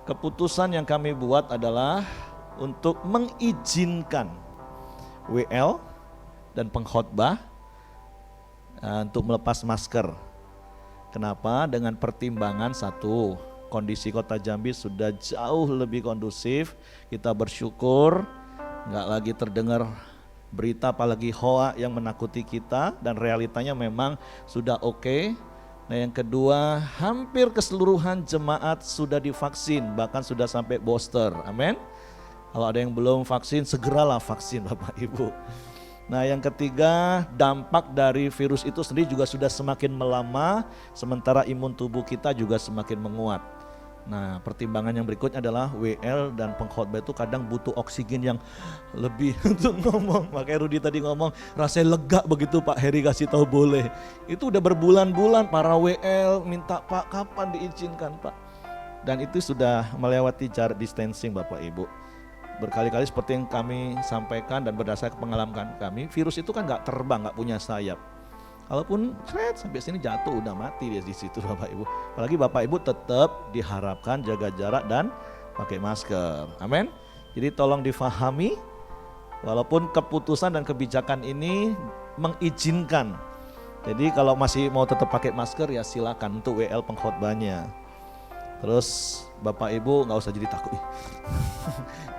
keputusan yang kami buat adalah untuk mengizinkan WL dan pengkhotbah untuk melepas masker. Kenapa? Dengan pertimbangan satu, kondisi Kota Jambi sudah jauh lebih kondusif, kita bersyukur nggak lagi terdengar berita apalagi hoa yang menakuti kita, dan realitanya memang sudah oke. Nah yang kedua, hampir keseluruhan jemaat sudah divaksin, bahkan sudah sampai booster. Amin. Kalau ada yang belum vaksin, segeralah vaksin Bapak Ibu. Nah yang ketiga, dampak dari virus itu sendiri juga sudah semakin melamah, sementara imun tubuh kita juga semakin menguat. Nah pertimbangan yang berikutnya adalah WL dan pengkhotbah itu kadang butuh oksigen yang lebih untuk ngomong. Makanya Rudy tadi ngomong, rasanya lega begitu Pak Heri kasih tahu boleh. Itu udah berbulan-bulan para WL minta Pak kapan diizinkan Pak. Dan itu sudah melewati jarak distancing Bapak Ibu. Berkali-kali seperti yang kami sampaikan dan berdasarkan pengalaman kami, virus itu kan gak terbang, gak punya sayap. Kalaupun sampai sini jatuh udah mati dia di situ Bapak Ibu. Apalagi Bapak Ibu tetap diharapkan jaga jarak dan pakai masker. Amin. Jadi tolong difahami, walaupun keputusan dan kebijakan ini mengizinkan. Jadi kalau masih mau tetap pakai masker ya silakan untuk WL pengkhotbahnya. Terus Bapak Ibu nggak usah jadi takut.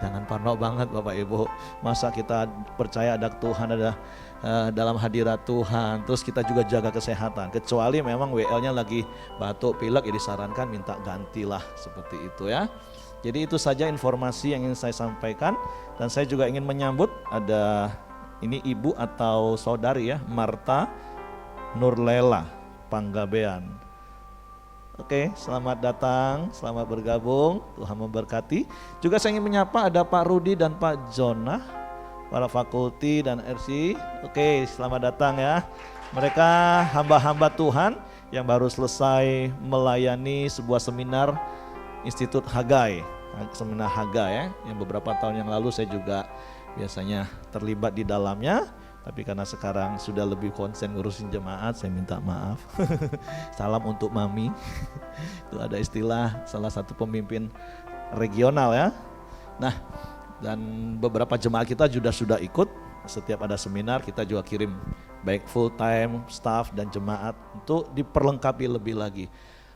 Jangan parno banget Bapak Ibu. Masa kita percaya ada Tuhan, ada dalam hadirat Tuhan. Terus kita juga jaga kesehatan. Kecuali memang WL-nya lagi batuk, pilek, ya disarankan minta gantilah seperti itu ya. Jadi itu saja informasi yang ingin saya sampaikan. Dan saya juga ingin menyambut ada ini ibu atau saudari ya, Marta Nurlela Panggabean. Oke, selamat datang, selamat bergabung, Tuhan memberkati. Juga saya ingin menyapa ada Pak Rudi dan Pak Jonah, para fakulti dan RC. Oke, selamat datang ya. Mereka hamba-hamba Tuhan yang baru selesai melayani sebuah seminar Institut Hagai, seminar Hagai ya, yang beberapa tahun yang lalu saya juga biasanya terlibat di dalamnya. Tapi karena sekarang sudah lebih konsen ngurusin jemaat, saya minta maaf. Salam untuk Mami. Itu ada istilah salah satu pemimpin regional ya. Nah, dan beberapa jemaat kita sudah ikut. Setiap ada seminar kita juga kirim baik full time staff dan jemaat untuk diperlengkapi lebih lagi.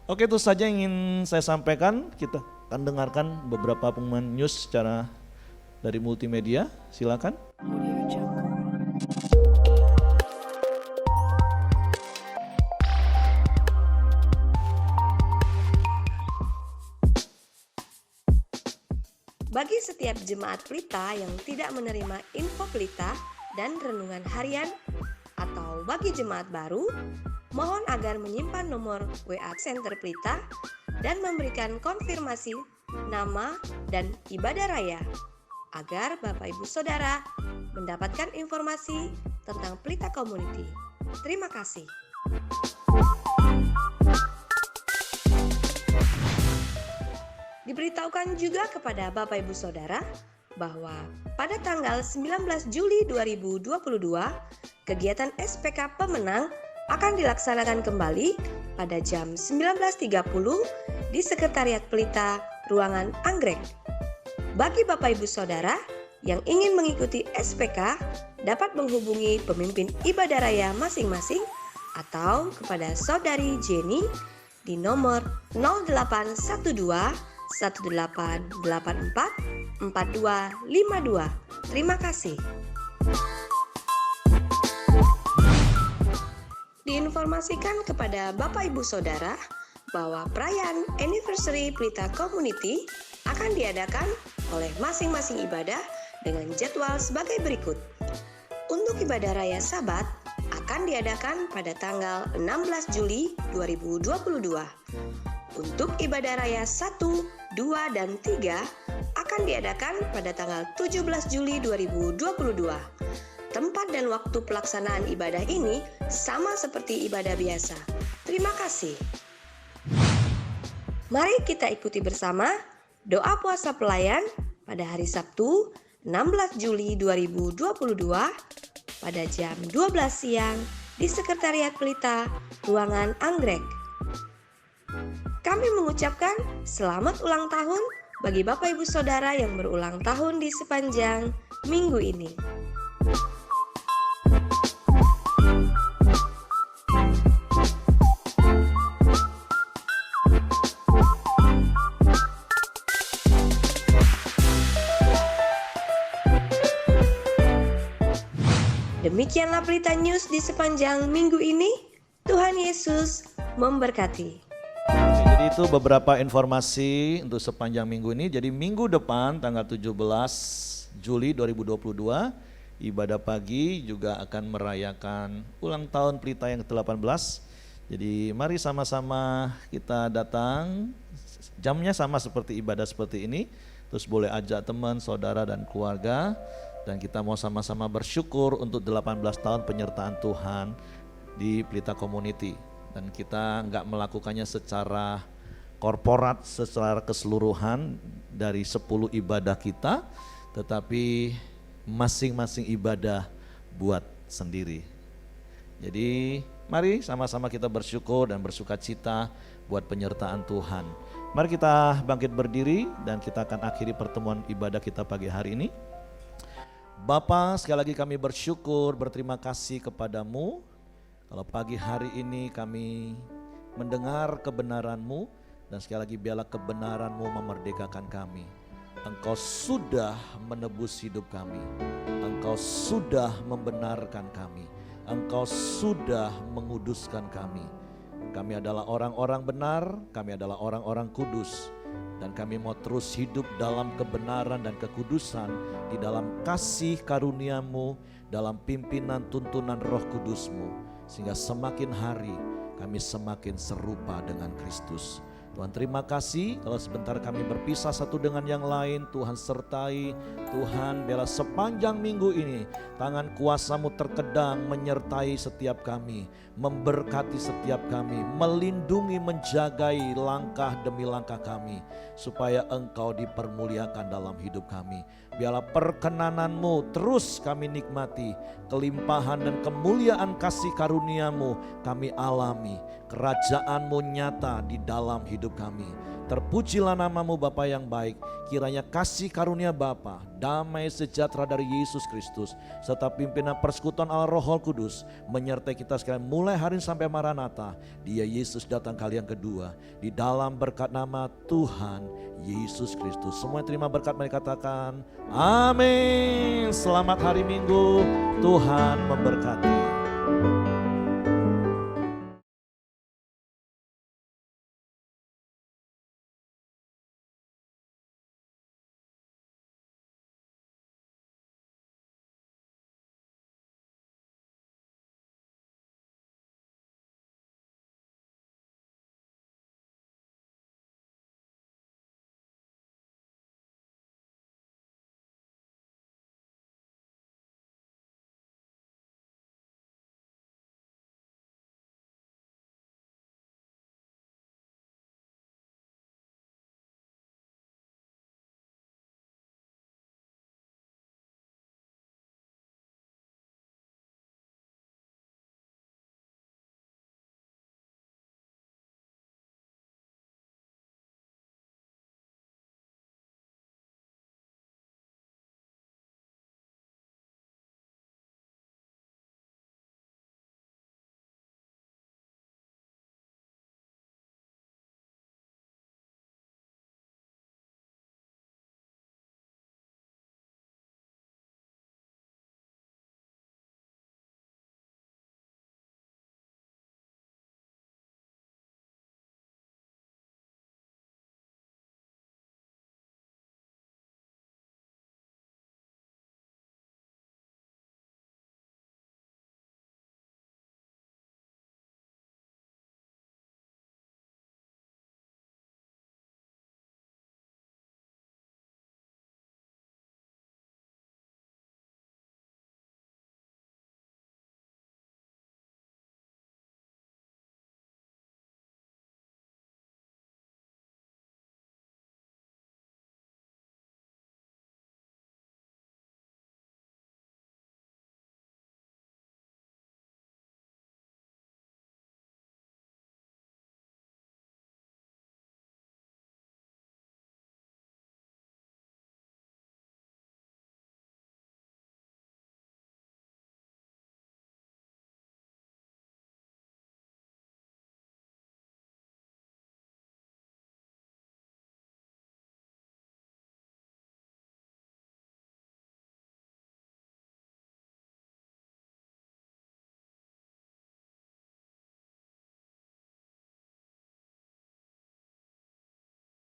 Oke, itu saja yang ingin saya sampaikan. Kita akan dengarkan beberapa pengumuman news secara dari multimedia. Silakan. Bagi setiap jemaat pelita yang tidak menerima info pelita dan renungan harian, atau bagi jemaat baru, mohon agar menyimpan nomor WA Center Pelita dan memberikan konfirmasi nama dan ibadah raya, agar Bapak Ibu Saudara mendapatkan informasi tentang Pelita Community. Terima kasih. Diberitahukan juga kepada Bapak Ibu Saudara bahwa pada tanggal 19 Juli 2022, kegiatan SPK Pemenang akan dilaksanakan kembali pada jam 19.30 di Sekretariat Pelita Ruangan Anggrek. Bagi Bapak Ibu Saudara yang ingin mengikuti SPK dapat menghubungi pemimpin ibadah raya masing-masing atau kepada Saudari Jenny di nomor 0812 1884 4252. Terima kasih. Diinformasikan kepada Bapak Ibu Saudara bahwa perayaan anniversary Pelita Community akan diadakan oleh masing-masing ibadah dengan jadwal sebagai berikut. Untuk ibadah raya Sabat akan diadakan pada tanggal 16 Juli 2022. Untuk ibadah raya 1, 2, dan 3 akan diadakan pada tanggal 17 Juli 2022. Tempat dan waktu pelaksanaan ibadah ini sama seperti ibadah biasa. Terima kasih. Mari kita ikuti bersama doa puasa pelayan pada hari Sabtu 16 Juli 2022 pada jam 12 siang di Sekretariat Pelita Ruangan Anggrek. Kami mengucapkan selamat ulang tahun bagi Bapak Ibu Saudara yang berulang tahun di sepanjang minggu ini. Demikianlah Pelita News di sepanjang minggu ini. Tuhan Yesus memberkati. Jadi itu beberapa informasi untuk sepanjang minggu ini. Jadi minggu depan tanggal 17 Juli 2022 ibadah pagi juga akan merayakan ulang tahun Pelita yang ke-18. Jadi mari sama-sama kita datang, jamnya sama seperti ibadah seperti ini. Terus boleh ajak teman, saudara dan keluarga. Dan kita mau sama-sama bersyukur untuk 18 tahun penyertaan Tuhan di Pelita Community. Dan kita nggak melakukannya secara korporat, secara keseluruhan dari 10 ibadah kita, tetapi masing-masing ibadah buat sendiri. Jadi mari sama-sama kita bersyukur dan bersukacita buat penyertaan Tuhan. Mari kita bangkit berdiri dan kita akan akhiri pertemuan ibadah kita pagi hari ini. Bapa, sekali lagi kami bersyukur, berterima kasih kepadamu. Kalau pagi hari ini kami mendengar kebenaran-Mu, dan sekali lagi biarlah kebenaran-Mu memerdekakan kami. Engkau sudah menebus hidup kami. Engkau sudah membenarkan kami. Engkau sudah menguduskan kami. Kami adalah orang-orang benar, kami adalah orang-orang kudus. Dan kami mau terus hidup dalam kebenaran dan kekudusan, di dalam kasih karunia-Mu, dalam pimpinan tuntunan Roh Kudus-Mu. Sehingga semakin hari kami semakin serupa dengan Kristus. Tuhan terima kasih kalau sebentar kami berpisah satu dengan yang lain. Tuhan sertai, Tuhan biarlah sepanjang minggu ini tangan kuasa-Mu terkedang menyertai setiap kami, memberkati setiap kami, melindungi, menjagai langkah demi langkah kami, supaya Engkau dipermuliakan dalam hidup kami. Biarlah perkenanan-Mu terus kami nikmati, kelimpahan dan kemuliaan kasih karunia-Mu kami alami, kerajaan-Mu nyata di dalam hidup kami. Terpujilah nama-Mu Bapa yang baik. Kiranya kasih karunia Bapa, damai sejahtera dari Yesus Kristus, serta pimpinan persekutuan Allah Roh Kudus menyertai kita sekalian mulai hari ini sampai Maranatha. Dia Yesus datang kali yang kedua. Di dalam berkat nama Tuhan Yesus Kristus. Semua yang terima berkat mari katakan amin. Selamat hari Minggu. Tuhan memberkati.